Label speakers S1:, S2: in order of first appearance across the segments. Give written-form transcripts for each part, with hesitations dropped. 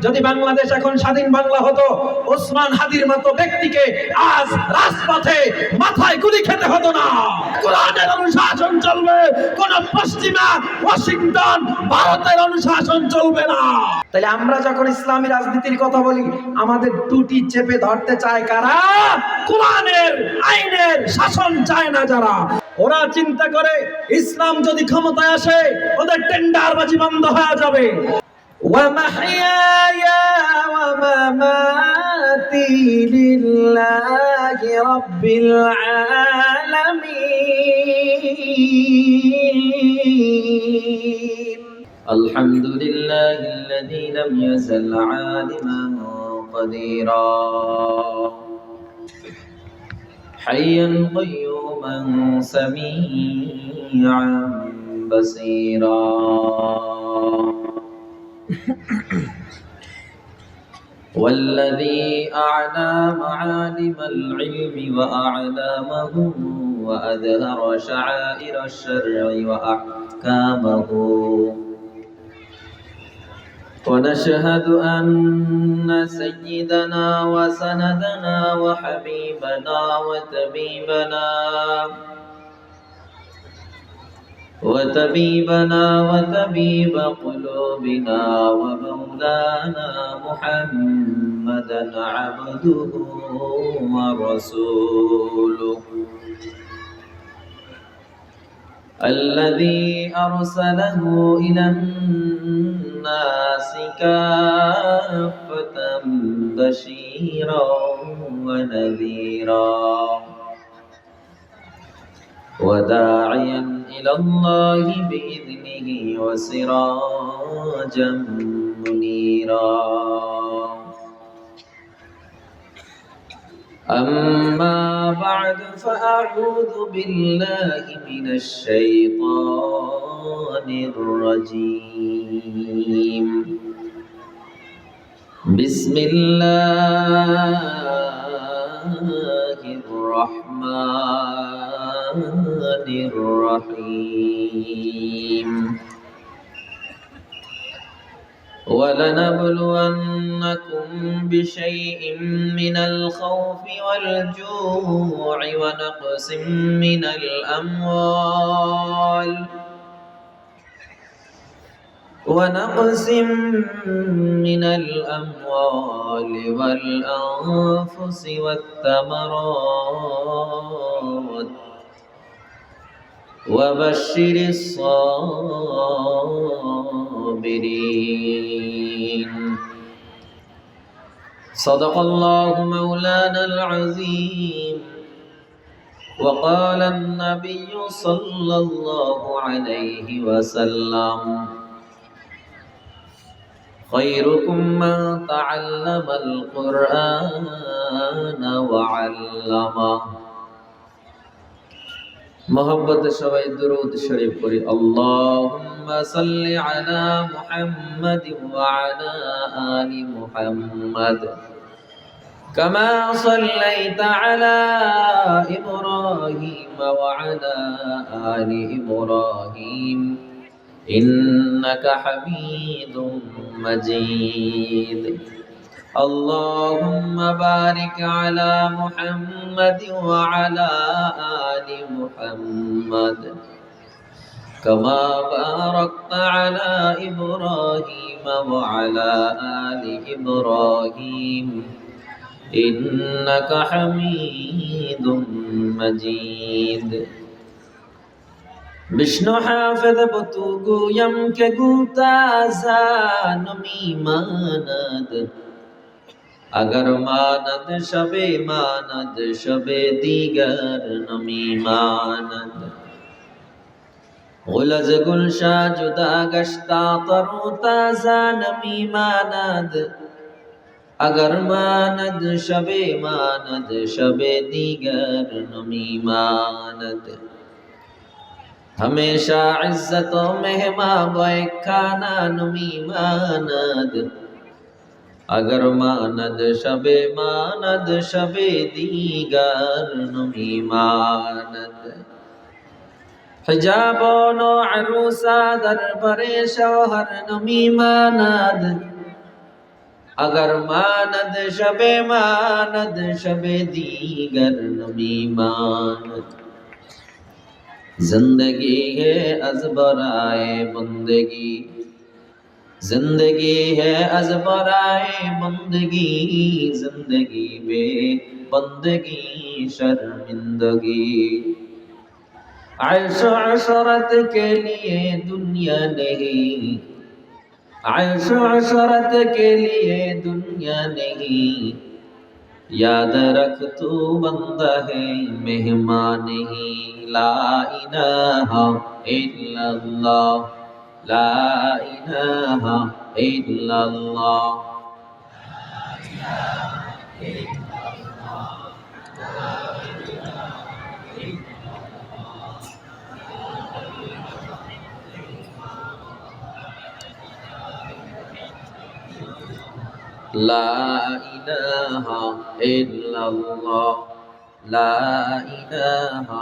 S1: যদি বাংলাদেশ এখন স্বাধীন বাংলা হতো, ওসমান হাদির মতো ব্যক্তিকে আজ রাজপথে মাথায় গুলি খেতে হতো না। কোরআনের অনুশাসন চলবে, কোন পশ্চিমা ওয়াশিংটন ভারতের অনুশাসন চলবে না। তাহলে আমরা যখন ইসলামী রাজনীতির কথা বলি, আমাদের টুটি চেপে ধরতে চায় কারা? কোরআনের আইনের শাসন চায় না যারা। ওরা চিন্তা করে ইসলাম যদি ক্ষমতায় আসে, ওদের টেন্ডারবাজি বন্ধ হয়ে যাবে। ومحياي ومماتي لله رب العالمين الحمد لله الذي لم يزل عالما قديرا حيا قيوما سميعا بصيرا والذي أعلى معالم العلم وأعلامه وأظهر شعائر الشرع وأحكامه ونشهد أن سيدنا وسندنا وحبيبنا وطبيب قلوبنا ومولانا محمدا عبده ورسوله الذي أرسله إلى الناس كافة بشيرا ونذيرا وداعيا إلى الله بإذنه وسراجا منيرا أما بعد فأعوذ بالله من الشيطان الرجيم بسم الله الرحمن الرحيم ولنبلونكم بشيء من الخوف والجوع ونقص من الأموال والأنفس والثمرات وبشر الصابرين صدق الله مولانا العظيم وقال النبي صلى الله عليه وسلم خيركم من تعلم القرآن وعلمه محبت সবাই দুরূদ শরীফ পড়ি আল্লাহুম্মা সাল্লি আলা মুহাম্মাদ ওয়া আলা আলি মুহাম্মাদ কামা সাল্লাইতা আলা ইব্রাহিম ওয়া আলা আলি ইব্রাহিম ইন্নাকা হামিদুম মাজিদ اللهم بارك على محمد وعلى آل محمد كما باركت على إبراهيم وعلى آل إبراهيم إنك حميد مجيد বিষ্ণু হাফেজ বতুগু यमকে গুতা জানমি মানদ अगर मानद शबे दीगर नमी मानद गुलज गुलशा जुदा गश्ता तरु ताजा नमी मानद अगर मानद शबे दीगर नमी मानद हमेशा इज्जत मेहमा बोए खाना नमी मानद अगर मानद शबे दीगर नमी मानद हिजाबन अरुसा दरबारे शौहर नमी मानद
S2: अगर मानद शबे दीगर नमी मानद जिंदगी है अज़बराए बंदगी जिंदगी है अज़बराए बंदगी जिंदगी में बंदगी शर्मिंदगी आयशो अशरत के लिए दुनिया नहीं आयशो अशरत के लिए दुनिया नहीं याद रख तू बंदा है मेहमान नहीं ला इलाहा इल्लल्लाह ला इलाहा इल्लल्लाह ला इलाहा इल्लल्लाह ला इलाहा इल्लल्लाह ला इलाहा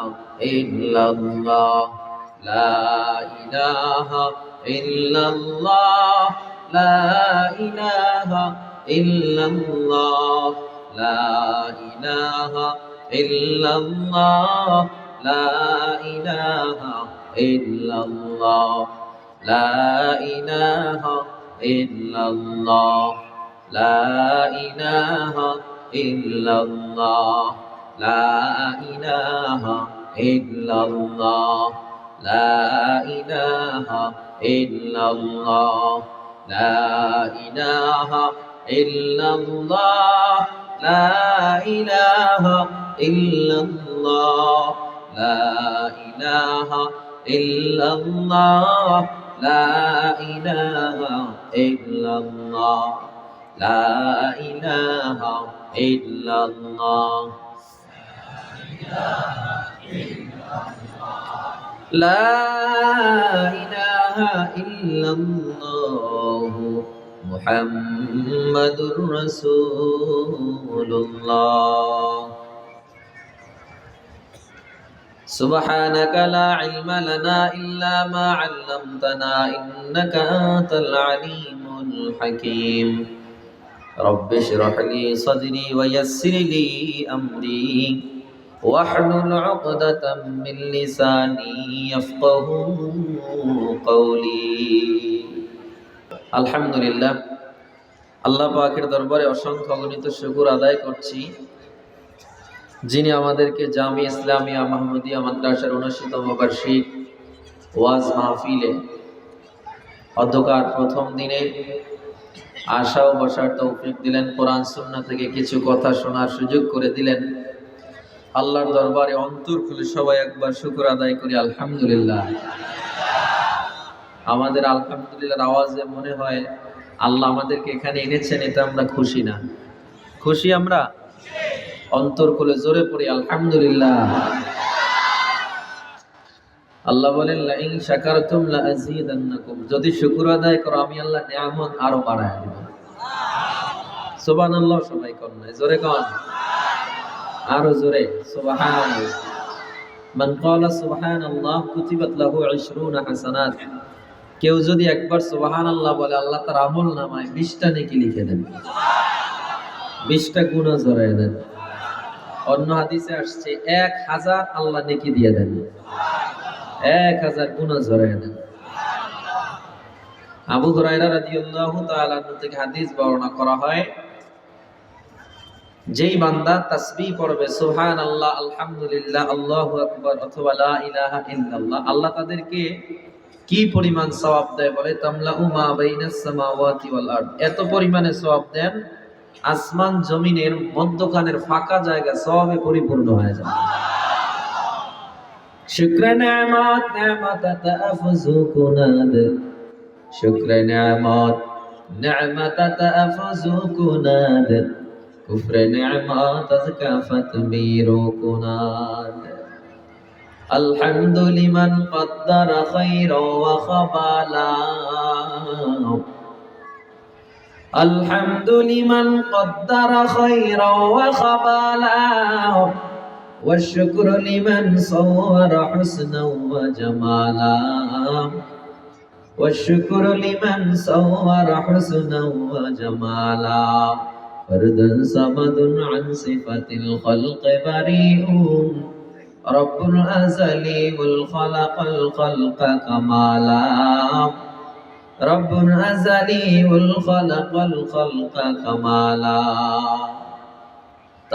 S2: इल्लल्लाह ला इलाहा इल्लल्लाह ला इलाहा इल्लल्लाह ला इलाहा इल्लल्लाह ला इलाहा इल्लल्लाह ला इलाहा इल्लल्लाह ला इलाहा इल्लल्लाह ला इलाहा इल्लल्लाह ला इलाहा इल्लल्लाह ला इलाहा इल्लल्लाह ला इलाहा इल्लल्लाह ला इलाहा इल्लल्लाह ला इलाहा इल्लल्लाह ला इलाहा इल्लल्लाह मुहम्मदुर रसूलुल्लाह सुब्हानक ला इल्मा लना इल्ला मा अल्लमतना इन्नका अंतल अलीमुल हकीम रब्बि इश्रह ली सदरी व यस्सिर ली अमरी वाहलुल उक़दतम मिन लिसानी यफ्क़हू कौली। আলহামদুলিল্লাহ, আল্লাহ পাকের দরবারে অসংখ্য অগণিত শুকর আদায় করছি, যিনি আমাদেরকে জামি ইসলামিয়া মাহমুদিয়া মাদ্রাসার 19তম বার্ষিক ওয়াজ মাহফিলে অধ্যকার প্রথম দিনে আশা ও বসার তৌফিক দিলেন, কোরআন সুন্নাহ থেকে কিছু কথা শোনার সুযোগ করে দিলেন। আল্লাহর দরবারে অন্তর খুলে সবাই একবার শুকর আদায় করি আলহামদুলিল্লাহ। আমাদের আলহামদুলিল্লাহর আওয়াজে মনে হয় আল্লাহ আমাদেরকে এখানে এনেছেন, এতে আমরা খুশি না? খুশি আমরা? অন্তর খুলে জোরে পড়ি আলহামদুলিল্লাহ। আল্লাহ বলেন লা ইন শাকারতুম লা আযীদান্নাকুম, যদি শুকর আদায় করো আমি আল্লাহ নিয়ামত আরো বাড়ায় দেব। সুবহানাল্লাহ, সবাই কোন না জোরে কোন, আরো জোরে সুবহানাল্লাহ। মান ক্বালা সুবহানাল্লাহ কুতিবাত লাহু 20 হাসানাত, কেউ যদি একবার সুবহানাল্লাহ বলে আল্লাহ তার আমল নামায় 20টা নেকি লিখে দেন, 20টা গুনাহ ঝরায় দেন। অন্য হাদিসে আসছে 1000 আল্লাহ নেকি দিয়ে দেন, 1000 গুনাহ ঝরায় দেন। আবু হুরায়রা রাদিয়াল্লাহু তাআলা আনহু থেকে হাদিস বর্ণনা করা হয়, যেই বান্দা তাসবিহ পড়বে সুবহানাল্লাহ, আলহামদুলিল্লাহ, আল্লাহু আকবার অথবা লা ইলাহা ইল্লাল্লাহ, আল্লাহ তাদেরকে কি পরিমাণ সওয়াব দেয় বলে তামলাউ মা বাইনাস সামাওয়াতি ওয়াল আরদ, এত পরিমাণে সওয়াব দেন আসমান জমিনের মধ্যখানের ফাঁকা জায়গা সওয়াবে পরিপূর্ণ হয়ে যায়। শুকর নিয়ামত নিয়ামত তাফজু কুনাদ, শুকর নিয়ামত নিয়ামত তাফজু কুনাদ, কুফর নিয়ামত আযকাফত বীরু কুনাদ। الحمد لمن قدر خيرا وخبالا، الحمد لمن قدر خيرا وخبالا، والشكر لمن صور حسنا وجمالا، والشكر لمن صور حسنا وجمالا فرد صمد عن صفة الخلق بريء رب الأزل والخلق الخلق كمالا رب أزلي والخلق الخلق كمالا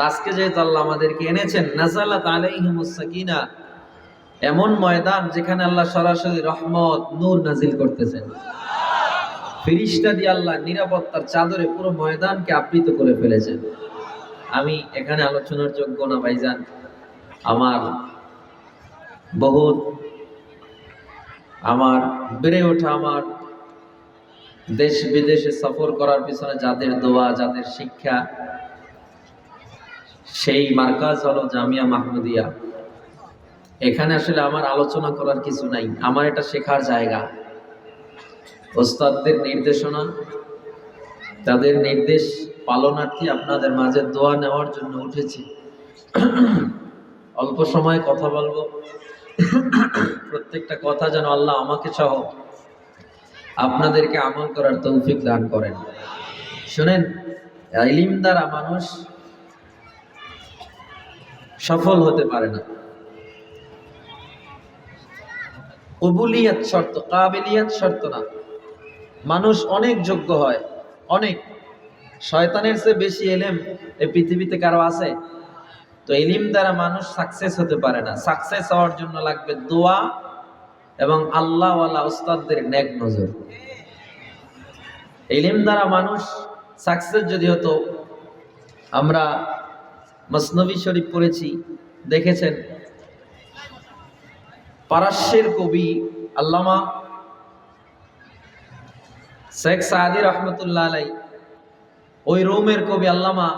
S2: আজকে যেহেতু আল্লাহ আমাদেরকে এনেছেন নাযালাত আলাইহিমুস সাকিনা, এমন ময়দান যেখানে আল্লাহ সরাসরি রহমত নূর নাজিল করতেছেন। ফেরেশতা দিয়ে আল্লাহ নিরাপত্তার চাদরে পুরো ময়দানকে আবৃত করে ফেলেছেন। আমি এখানে আলোচনার যোগ্য না ভাইজান, আমার বেড়ে ওঠা, আমার দেশ বিদেশে সফর করার পিছনে যাদের দোয়া, যাদের শিক্ষা, সেই মার্কাজ হলো জামিয়া মাহমুদিয়া। এখানে আসলে আমার আলোচনা করার কিছু নাই, আমার এটা শেখার জায়গা। ওস্তাদদের নির্দেশনা, তাদের নির্দেশ পালনার্থী আপনাদের মাঝে দোয়া নেওয়ার জন্য উঠেছি। অল্প সময় কথা বলবো, প্রত্যেকটা কথা যেন আল্লাহ আমাকে সহ আপনাদেরকে আমল করার তৌফিক দান করেন। শুনেন, ইলম দ্বারা মানুষ সফল হতে পারে না। কবুলিয়াত শর্ত, কাবিলিয়াত শর্ত না। মানুষ অনেক যোগ্য হয়, অনেক। শয়তানের চেয়ে বেশি ইলম এই পৃথিবীতে কারো আছে? তো ইলম দ্বারা মানুষ সাকসেস হতে পারে না। সাকসেস হওয়ার জন্য লাগবে দোয়া এবং আল্লাহওয়ালা উস্তাদদের নেক নজর। ইলম দ্বারা মানুষ সাকসেস যদি হতো, আমরা মসনবী শরীফ পড়েছি, দেখেছেন পারস্যের কবি আল্লামা শেখ সাদি রহমতুল্লাহ আলাই, ওই রোমের কবি আল্লামা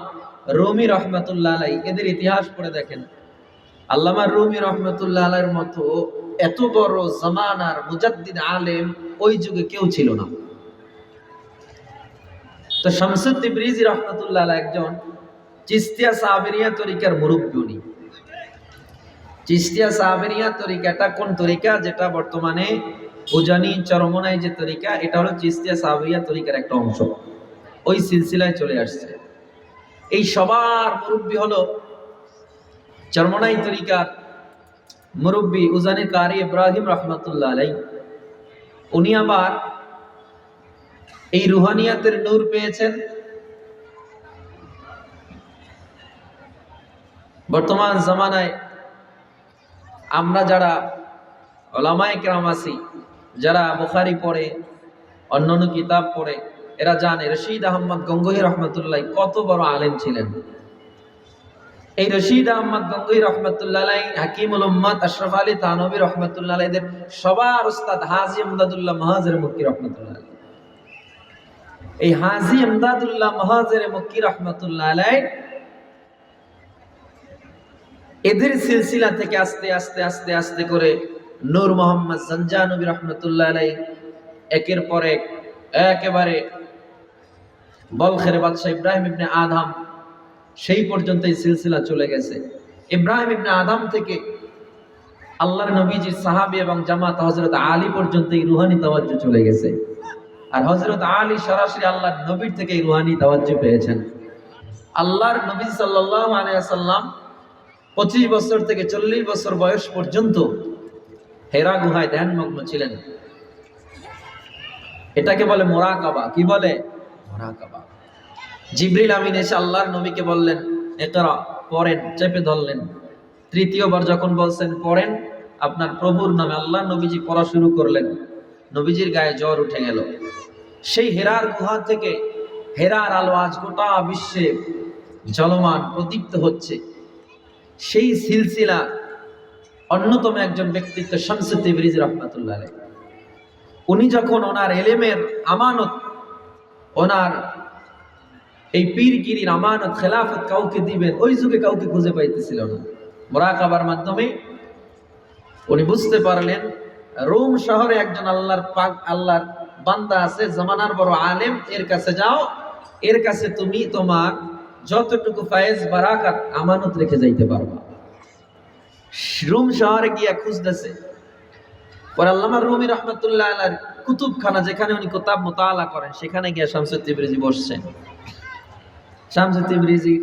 S2: রুমি রহমতুল্লাহ আলাই, এদের ইতিহাস পড়ে দেখেন। আল্লামা রুমি রহমতুল্লাহ আলাইয়ের মতো এত বড় জামানার মুজাদ্দিদ আলেম ওই যুগে কেউ ছিল না। তো শামসুদ তিবরিজি রহমতুল্লাহ আলাই একজন চিশতিয়া সাবেরিয়া তরিকার মুরব্বী। উনি চিশতিয়া সাবেরিয়া তরিকাটা কোন তরিকা? যেটা বর্তমানে উজানি চরমনাই যে তরিকা, এটা হলো চিশতিয়া সাবেরিয়া তরিকার একটা অংশ, ওই সিলসিলায় চলে আসছে। এই সবার মুরব্বী হলো চরমনাই তরিকার মুরব্বী উজানি কারি ইব্রাহিম রহমতুল্লাহ আলাই। উনি আবার এই রুহানিয়াতের নূর পেয়েছেন। বর্তমান জামানায় আমরা যারা উলামায়ে কেরাম আছি, যারা বুখারী পড়ে, অন্যান্য কিতাব পড়ে, এরা জানে রশিদ আহমদ গঙ্গোহী রহমতুল্লাহ কত বড় আলেম ছিলেন। এই রশিদ আহমদ গঙ্গোহী রহমতুল্লাহ আলাই, হাকিমুল উম্মাত আশরাফ আলী থানভী রহমতুল্লাহ আলাইদের সবার উস্তাদ হাজী ইমদাদুল্লাহ মুহাজির মক্কি রহমতুল্লাহ আলাই। এই হাজী ইমদাদুল্লাহ মুহাজির মক্কি রহমতুল্লাহ আলাই এদের সিলসিলা থেকে আস্তে আস্তে আস্তে আস্তে করে নূর মোহাম্মদ জানজানবী রহমতুল্লাহ আলাই একের পর এক একেবারে বলখের বাদশাহ ইব্রাহিম ইবনে আদম, সেই পর্যন্ত এই সিলসিলা চলে গেছে। ইব্রাহিম ইবনে আদম থেকে আল্লাহর নবীজির সাহাবী এবং জামাত হযরত আলী পর্যন্ত এই রুহানি তাওয়াজ্জু চলে গেছে। আর হযরত আলী সরাসরি আল্লাহর নবীর থেকে এই রুহানি তাওয়াজ্জু পেয়েছেন। আল্লাহর নবী সাল্লাল্লাহু আলাইহি ওয়াসাল্লাম 25 বছর থেকে 40 বছর বয়স পর্যন্ত হেরা গুহায় ধ্যানমগ্ন ছিলেন। এটাকে বলে মুরাকাবা। কি বলে? মুরাকাবা। জিবরিল আমিন এসে আল্লাহর নবীকে বললেন ইকরা, পড়েন, চেপে ধরলেন। তৃতীয়বার যখন বলছেন পড়েন আপনার প্রভুর নামে, আল্লাহর নবীজি পড়া শুরু করলেন। নবীজির গায়ে জ্বর উঠে গেল। সেই হেরার গুহা থেকে হেরার আলো আজ গোটা বিশ্বে জ্বলমান প্রদীপ্ত হচ্ছে। সেই সিলসিলা অন্যতম একজন ব্যক্তিত্ব শামসুদ তিবরিজি রহমাতুল্লাহ আলাইহি। উনি যখন ওনার ইলমের আমানত, ওনার এই পীরগিরির আমানত খেলাফত কাউকে দিবেন, ওই যুগে কাউকে খুঁজে পাইতেছিল না। মুরাকাবার মাধ্যমে উনি বুঝতে পারলেন রোম শহরে একজন আল্লাহর বান্দা আছে, জামানার বড় আলেম, এর কাছে যাও, এর কাছে তুমি তোমার যতটুকু ফায়েজ বারাকাত আমানত রেখে যাইতে পারবা। রোম শহরে গিয়া খুঁজতেছে। পরে আল্লামা রুমি রহমতুল্লাহ আলাইহি কুতুবখানা, যেখানে উনি কিতাব মুতালা করেন, সেখানে গিয়ে শামসুদ তিবরিজি বসছেন। শামসুদ তিবরিজি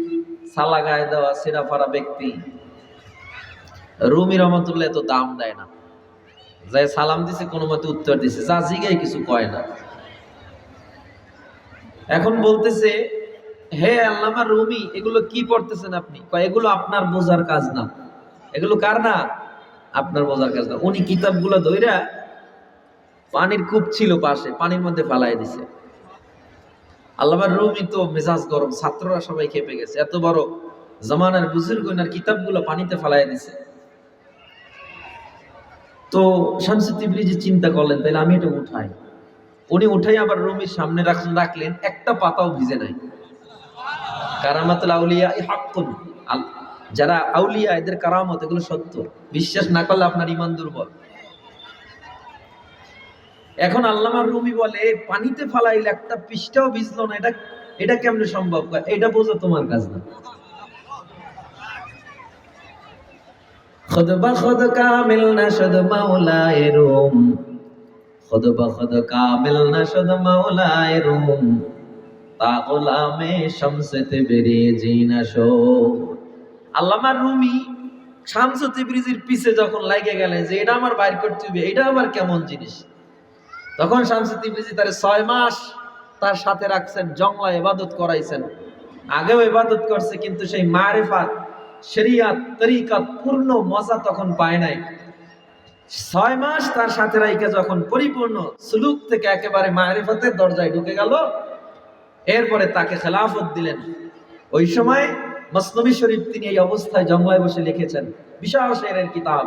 S2: সালা গায়ে দেওয়া সিরা ফারা ব্যক্তি, রুমি রহমতুল্লাহ এত দাম দেয় না, যাই সালাম দিছে কোনো মতে উত্তর দিছে, যা জিগাই কিছু কয় না। এখন বলতেছে, হে আল্লামা রুমি, এগুলো কি পড়তেছেন আপনি? কয় এগুলো আপনার বোঝার কাজ না। এগুলো কার না? আপনার বোঝার কাজ না। উনি কিতাবগুলো ধইরা, পানির কূপ ছিল পাশে, পানির মধ্যে ফালাই দিছে। আল্লামা রুমি তো মেজাজ গরম, ছাত্ররা সবাই খেপে গেছে, এত বড় জামানার বুজুর্গ ওনার কিতাবগুলো পানিতে ফালাই দিছে। শামসুদ তিবরিজি চিন্তা করলেন, তাহলে আমি এটা উঠাই। উনি উঠাই আবার রুমির সামনে রাখলেন, একটা পাতাও ভিজে নাই। কারামাতুল আউলিয়া হাক্কুন, যারা আউলিয়া এদের কারামত, এগুলো সত্য। বিশ্বাস না করলে আপনার ঈমান দুর্বল। এখন আল্লামা রুমি বলে, পানিতে ফালাইলে একটা পৃষ্ঠাও ভিজলো না, এটা কেমনে সম্ভব? এটা বোঝা তোমার কাজ না। खुद ब खुद कामिल नशद मौलाए रूम, खुद ब खुद कामिल नशद मौलाए रूम, ता गुलामे शम्स तिबरिजी नशो। আল্লামা রুমি শামসুদ তিবরিজির পিছে যখন লাগে গেলেন যে এটা আমার বাইর করতে হবে, এটা আবার কেমন জিনিস, তখন শামসুদ তিবরিজি তার 6 মাস তার সাথে রাখছেন, জংলা ইবাদত করাইছেন। আগেও ইবাদত করছে, কিন্তু সেই মারিফাত, শরিয়াত, তরিকাত পূর্ণ মজা তখন পায় নাই। 6 মাস তার সাথে রাইখা যখন পরিপূর্ণ সুলুক থেকে একেবারে মারিফাতের দরজায় ঢুকে গেল, এরপরে তাকে খেলাফত দিলেন। ওই সময় মসনবী শরীফ তিনি এই অবস্থায় জঙ্গলায় বসে লিখেছেন, বিশাল শেরের কিতাব।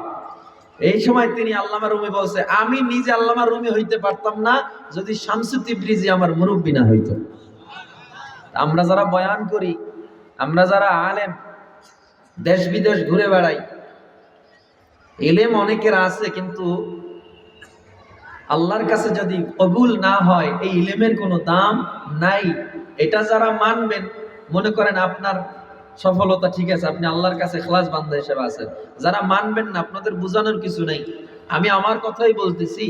S2: এই সময় তিনি আল্লামা রুমি বলছে, আমি নিজে আল্লামা রুমি হইতে পারতাম না যদি শামসুদ তিবরিজি আমার মুরব্বি না হইতো। আমরা যারা বয়ান করি, আমরা যারা আলেম, দেশ বিদেশ ঘুরে বেড়াই, ইলম অনেকের আছে, কিন্তু আল্লাহর কাছে যদি কবুল না হয়, এই ইলমের কোনো দাম নাই। এটা যারা মানবেন, মনে করেন আপনার সফলতা, ঠিক আছে, আপনি আল্লাহর কাছে খালাস বান্দা হিসেবে আছেন। যারা মানবেন না, আপনাদের বোঝানোর কিছু নেই। আমি আমার কথাই বলতেছি,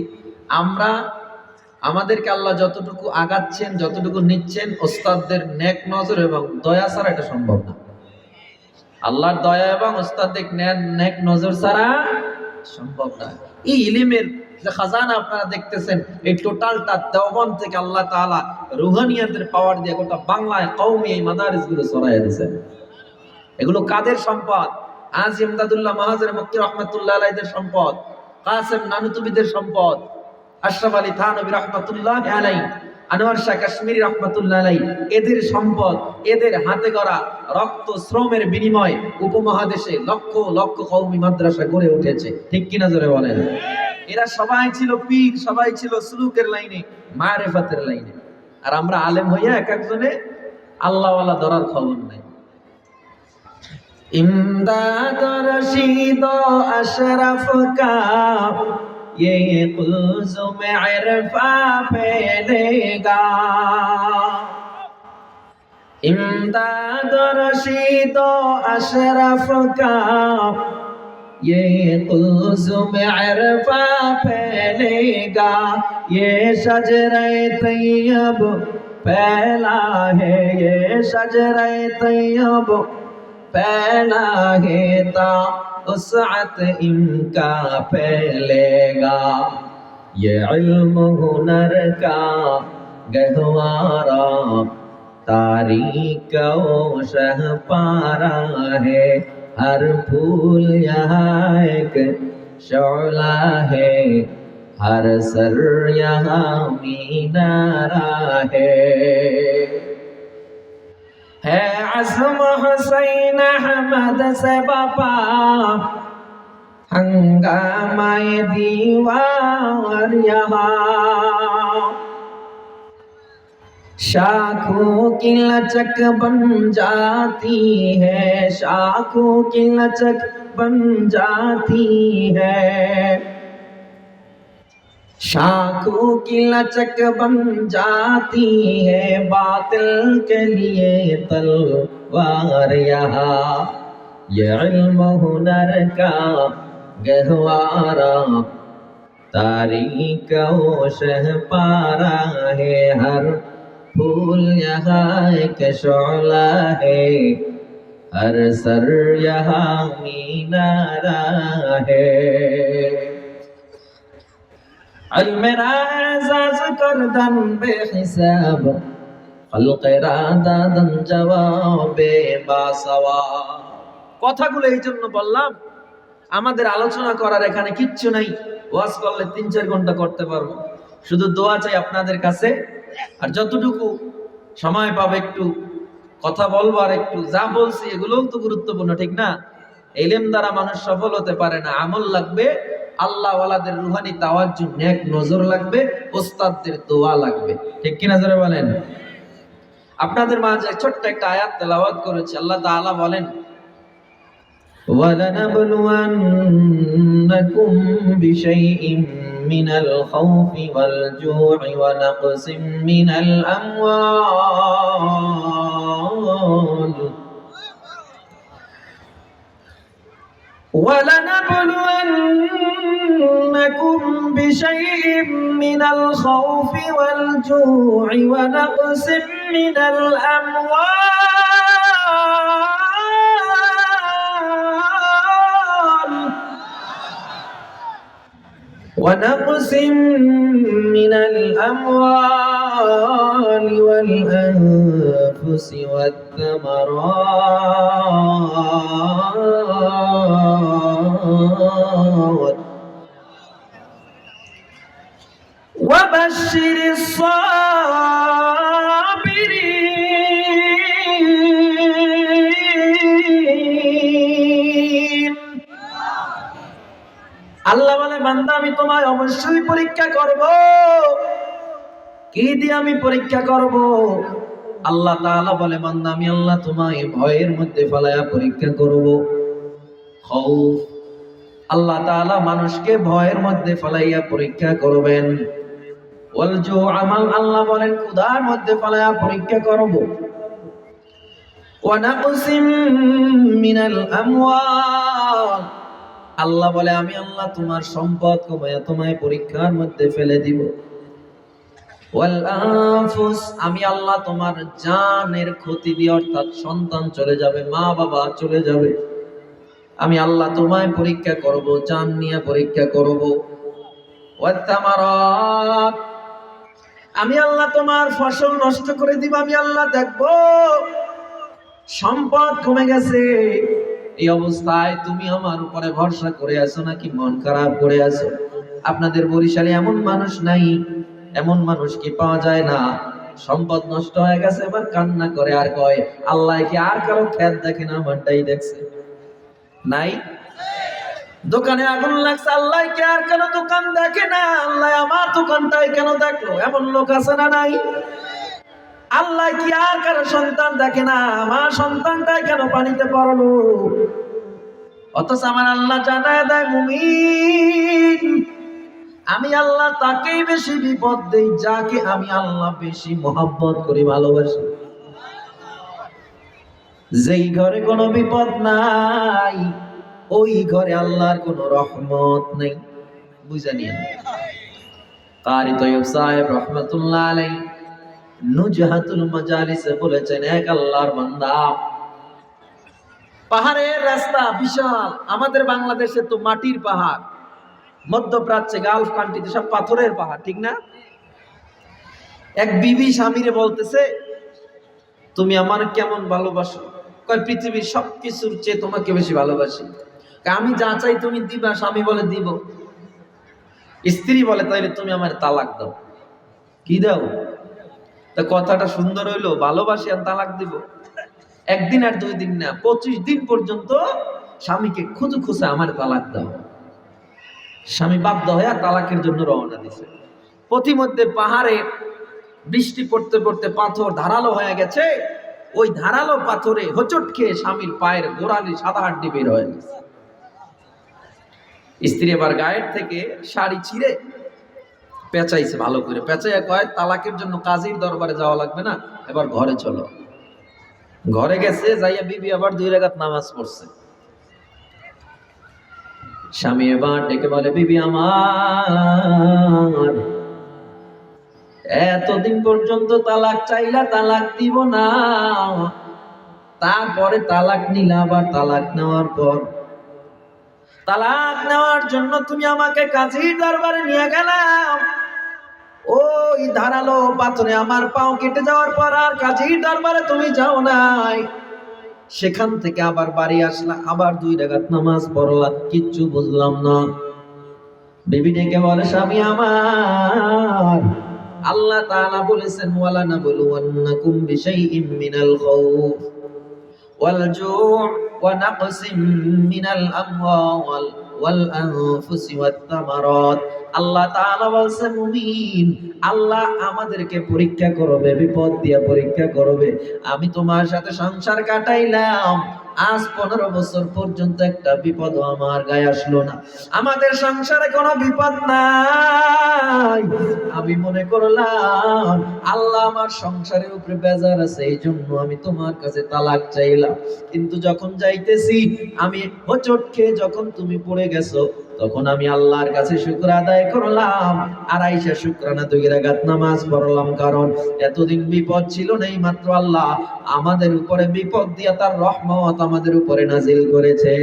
S2: আমাদেরকে আল্লাহ যতটুকু আগাচ্ছেন, যতটুকু নিচ্ছেন, ওস্তাদদের নেক নজর এবং দয়া ছাড়া এটা সম্ভব না। আল্লাহর দয়া এবং ওস্তাদের নেক নজর ছাড়া সম্ভব না। এই ইলমের যে খাজানা আপনারা দেখতেছেন, এই টোটালটা দেওবন্দ থেকে আল্লাহ তাআলা রুহানিয়াতের পাওয়ার দিয়ে গোটা বাংলায় কওমি এই মাদারিসগুলো ছড়াইয়া দিয়েছেন। এগুলো কাদের সম্পদ? আজ ইমদাদুল্লাহ মাহাজির মক্কি রহমাতুল্লাহ আলাইহিদের সম্পদ, কাসেম নানুতুবিদের সম্পদ, আশরাফ আলী থানভী রহমাতুল্লাহ আলাইহি, আনোয়ার শাহ কাশ্মীরি রহমাতুল্লাহ আলাইহি, এদের সম্পদ, এদের হাতে গড়া রক্ত শ্রমের বিনিময়ে উপমহাদেশে লক্ষ লক্ষ কওমি মাদ্রাসা গড়ে উঠেছে। ঠিক কিনা জোরে বলেন? এরা সবাই ছিল পীর, সবাই ছিল সুলুকের লাইনে, মারিফাতের লাইনে। আর আমরা আলেম হইয়া এক একজনে আল্লাহওয়ালা ধরার খবর নাই। ইমদাদ রশিদ আশরাফ কা ये कुल्ज़ुम इरफा फैलेगा, इमदाद रशीद अशरफ का ये कुल्ज़ुम इरफा फैलेगा, ये शजरे तैयब पहला है, ये शजरे तैयब पहला है, ता उसअत इनका फैलेगा, ये इल्म हुनर का गहवारा तारीक ओ शहपारा है, हर फूल यहाँ एक शौला है, हर सर यहाँ मीनारा है आज़म हुसैन अहमद से बापा हंगामाए दीवार यहाँ, शाखों की लचक बन जाती है, शाखों की लचक बन जाती है, शाखों की लचक बन जाती है, बातिल के लिए तलवार यहाँ, ये इल्म हुनर का गहवारा तारीका शह पारा है हर फूल यहाँ एक शोला है हर सर यहाँ मीनारा है अलमेरा एजाज करदन बेहिसाब খলকেরা দাদন জবাবে বাসাওয়া। কথাগুলো এই জন্য বললাম, আমাদের আলোচনা করার এখানে কিচ্ছু নাই। ওয়াজ করলে 3-4 ঘন্টা করতে পারবো। শুধু দোয়া চাই আপনাদের কাছে, আর যতটুকু সময় পাবে একটু কথা বলবো, আর একটু যা বলছি এগুলোও তো গুরুত্বপূর্ণ, ঠিক না? ইলম দ্বারা মানুষ সফল হতে পারে না, আমল লাগবে, আল্লাহ ওয়ালাদের রুহানি তাওয়াজ্জুহ, নেক নজর লাগবে, ওস্তাদদের দোয়া লাগবে, ঠিক কি না? জোরে বলেন। আপনাদের মাঝে ছোট্ট একটা আয়াত তেলাওয়াত করেছি। আল্লাহ তাআলা বলেন, ওয়ালানাবলুওয়ান্নাকুম বিশাইইম মিনাল খাউফি ওয়াল জু'i ওয়া নাকসিম মিনাল আমওয়াল ولنبلونكم بشيء من الخوف والجوع ونقص من الأموال والأنفس والثمرات وبشر الصابرين। আল্লাহ বলে, বান্দা আমি তোমায় অবশ্যই পরীক্ষা করব। কি দিয়ে আমি পরীক্ষা করব? আল্লাহ তাআলা বলে, বান্দা আমি আল্লাহ তোমায় ভয়ের মধ্যে ফেলায়া পরীক্ষা করব। খাউফ, আল্লাহ তাআলা মানুষকে ভয়ের মধ্যে ফেলাইয়া পরীক্ষা করবেন। ওয়াল জু', আল্লাহ বলেন ক্ষুধার মধ্যে ফেলাইয়া পরীক্ষা করব। ওয়া নাকসিম মিনাল আমওয়াল, আল্লাহ বলে আমি আল্লাহ তোমার সম্পদ কমায়া তোমায় পরীক্ষার মধ্যে ফেলে দিব। ওয়াল আনফুস, আমি আল্লাহ তোমার জানের ক্ষতি দিয়ে, অর্থাৎ সন্তান চলে যাবে, মা বাবা চলে যাবে, আমি আল্লাহ তোমায় পরীক্ষা করব, জান নিয়ে পরীক্ষা করব। ওয়াত তামারাত, আমি আল্লাহ তোমার ফসল নষ্ট করে দিব, আমি আল্লাহ দেখব সম্পদ কমে গেছে, এই অবস্থায় তুমি আমার উপরে ভরসা করে আছো নাকি মন খারাপ করে আছো? আপনাদের বরিশালে এমন মানুষ নাই, এমন মানুষ কি পাওয়া যায় না? সম্পদ নষ্ট হয়ে গেছে, এবার কান্না করে আর কয় আল্লাহ কি আর কারো খেত দেখে না, আমারটাই দেখছে? নাই? দোকানে আগুন লাগছে, আল্লাহ কি আর কেন দোকান দেখে না, আল্লাহ আমার দোকানটাই কেন দেখলো? এমন লোক আছে না নাই? আল্লাহ কি আর কারো সন্তান দেখে না, আমার সন্তানটাই কেন পানিতে পড়লো? অথচ আমার আল্লাহ জানায় দেয়, মুমিন আমি আল্লাহ তাকেই বেশি বিপদ দেই যাকে আমি আল্লাহ বেশি মহব্বত করি, ভালোবাসি। যেই ঘরে কোনো বিপদ নাই, ওই ঘরে আল্লাহর কোনো রহমত নেই। বুঝা নিয়ে কারি তৈয়ব সাহেব রহমাতুল্লাহ আলাইহি নুজহাতুল মাজালিসে বলেছেন, এক আল্লাহর বান্দা, পাহাড়ের রাস্তা বিশাল, আমাদের বাংলাদেশে তো মাটির পাহাড়, মধ্যপ্রাচ্যে গালফ কান্ট্রিতে সব পাথরের পাহাড়, ঠিক না? এক বিবি স্বামীরে বলতেছে, তুমি আমার কেমন ভালোবাসো? কয় পৃথিবীর সবকিছুর চেয়ে তোমাকে বেশি ভালোবাসি। আমি যা চাই তুমি দিবা। স্বামী বলে দিব। স্ত্রী বলে, তাইলে তুমি আমার তালাক দাও। কি দাও? তা কথাটা সুন্দর হইলো, ভালোবাসি আর তালাক দিব? একদিন আর 2 দিন না, 25 দিন পর্যন্ত স্বামীকে খুঁজে খুঁজে আমার তালাক দাও। স্বামী বাধ্য হয়ে তালাকের জন্য রওনা দিছে। পথিমধ্যে পাহাড়ে বৃষ্টি পড়তে পড়তে পাথর ধারালো হয়ে গেছে, ওই ধারালো পাথরে হোঁচট খেয়ে স্বামীর পায়ের গোড়ালি সাদা হাড্ডি বের হয়ে গেছে। স্ত্রী এবার গায়ের থেকে শাড়ি ছিঁড়ে পেঁচাইছে, ভালো করে পেঁচাইয়া কয়, তালাকের জন্য কাজীর দরবারে যাওয়া লাগবে না, এবার ঘরে চলো। ঘরে গেছে, যাইয়া বিবি আবার 2 রাকাত নামাজ পড়ছে। স্বামী এবার ডেকে বলে, বিবি আমার, এতদিন পর্যন্ত তালাক চাইলা, তালাক দিব না, তারপরে তালাক নিলা, আবার তালাক নেওয়ার পর তালাক নেওয়ার জন্য তুমি আমাকে কাজীর দরবারে নিয়ে গেলাম। ওই ধারালো পাথরে আমার পাও কেটে যাওয়ার পর আর কাজীর দরবারে তুমি যাও নাই। সেখান থেকে আবার বাড়ি আসলা, আবার 2 রাকাত নামাজ পড়লা, কিচ্ছু বুঝলাম না। বিবি ডেকে বলে, স্বামী আমার, আল্লাহ তাআলা বলেছেন, ওয়ালা নাবলুওয়ান্নাকুম বিশাইইম মিনাল খাউফ ওয়াল জু' ওয়া নাকসিম মিনাল আমওয়াল ওয়াল আনফুসি ওয়াত তামারাত। আল্লাহ তাআলা বলছে, মুমিন, আল্লাহ আমাদেরকে পরীক্ষা করবে, বিপদ দিয়া পরীক্ষা করবে। আমি তোমার সাথে সংসার কাটাইলাম, আজ 15 বছর পর্যন্ত একটা বিপদ আমার গায়ে আসলো না। আমাদের সংসারে কোনো বিপদ নাই। আমি মনে করলাম আল্লাহ আমার সংসারের উপরে বেজার আছে, এই জন্য আমি তোমার কাছে তালাক চাইলাম। কিন্তু যখন যাইতেছি, আমি হোঁচট খেয়ে যখন তুমি পড়ে গেছো, তখন আমি আল্লাহর কাছে শুকর আদায় করলাম, আর আইসা শুকরানা 2 রাকাত নামাজ পড়লাম। কারণ এতদিন বিপদ ছিল না, মাত্র আল্লাহ আমাদের উপরে বিপদ দিয়া তার রহমত আমাদের উপরে নাজিল করেছে।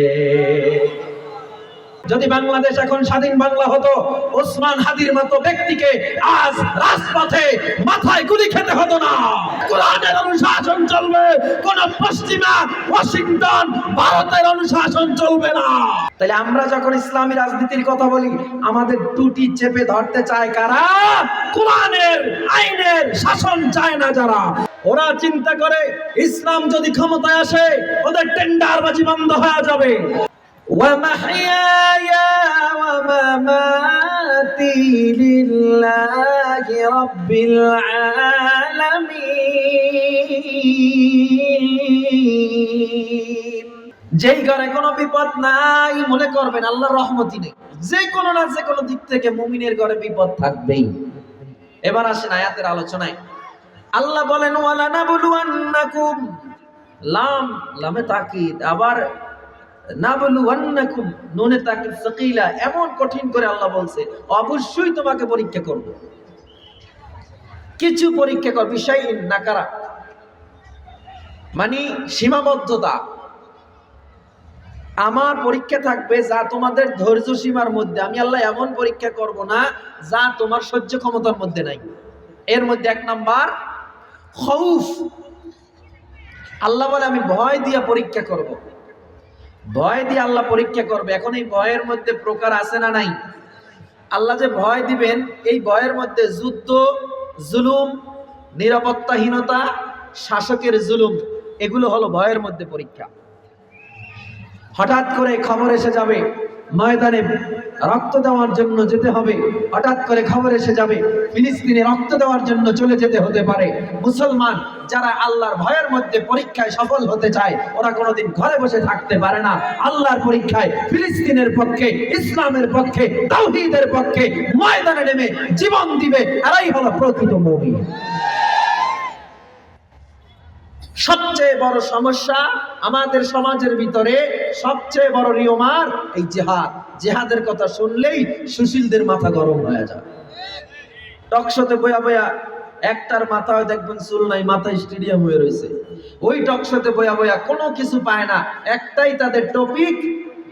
S1: যদি বাংলাদেশ এখন স্বাধীন বাংলা হতো, ওসমান হাদির মতো ব্যক্তিকে আজ রাজপথে মাথায় গুলি খেতে হতো না। কোরআনের অনুশাসন চলবে, কোন পশ্চিমা ওয়াশিংটন ভারতের অনুশাসন চলবে না। তাহলে আমরা যখন ইসলামী রাজনীতির কথা বলি, আমাদের টুটি চেপে ধরতে চায় কারা? কোরআনের আইনের শাসন চায় না যারা। ওরা চিন্তা করে ইসলাম যদি ক্ষমতায় আসে, ওদের টেন্ডারবাজি বন্ধ হয়ে যাবে।
S2: ومحياي ومماتي لله رب العالمين। যেই ঘরে কোনো বিপদ নাই, মনে করবেন আল্লাহর রহমতই নেই। যে কোনো না যে কোনো দিক থেকে মুমিনের ঘরে বিপদ থাকবেই। এবার আসেন আয়াতের আলোচনায়। আল্লাহ বলেন, ওয়ালা নাবলুওয়ান্নাকুম, লামে তাকিদ, আবার নাবলুওয়ান্নাকুম, নুনে তাকিদ সাকিলা, এমন কঠিন করে আল্লাহ বলছে, অবশ্যই তোমাকে পরীক্ষা করব। কিছু পরীক্ষা কর, বিষয় নাকারা, মানে সীমাবদ্ধতা। আমার পরীক্ষা থাকবে যা তোমাদের ধৈর্য সীমার মধ্যে। আমি আল্লাহ এমন পরীক্ষা করব না যা তোমার সহ্য ক্ষমতার মধ্যে নাই। এর মধ্যে 1 নাম্বার খৌফ। আল্লাহ বলে, আমি ভয় দিয়ে পরীক্ষা করব। ভয় দিয়ে আল্লাহ পরীক্ষা করবে। এখন এই ভয়ের মধ্যে প্রকার আছে না নাই? আল্লাহ যে ভয় দিবেন, এই ভয়ের মধ্যে যুদ্ধ, জুলুম, নিরাপত্তাহীনতা, শাসকের জুলুম, এগুলো হলো ভয়ের মধ্যে পরীক্ষা। হঠাৎ করে খবর এসে যাবে ময়দানে রক্ত দেওয়ার জন্য যেতে হবে, হঠাৎ করে খবর এসে যাবে ফিলিস্তিনে রক্ত দেওয়ার জন্য চলে যেতে হতে পারে। মুসলমান যারা আল্লাহর ভয়ের মধ্যে পরীক্ষায় সফল হতে চায়, ওরা কোনোদিন ঘরে বসে থাকতে পারে না। আল্লাহর পরীক্ষায় ফিলিস্তিনের পক্ষে, ইসলামের পক্ষে, তাওহীদের পক্ষে ময়দানে নেমে জীবন দিবে, এরাই হলো প্রকৃত মুমিন। সবচেয়ে বড় সমস্যা আমাদের সমাজের ভিতরে, সবচেয়ে বড় রিওমার এই জিহাদ। জিহাদের কথা শুনলেই সুশীলদের মাথা গরম হয়ে যায়। টকশোতে বয়া বয়া একটার মাথায় দেখবেন চুল নাই, মাথায় স্টেডিয়াম হয়ে রয়েছে। ওই টকশোতে বয়া বয়া কোনো কিছু পায় না, একটাই তাদের টপিক,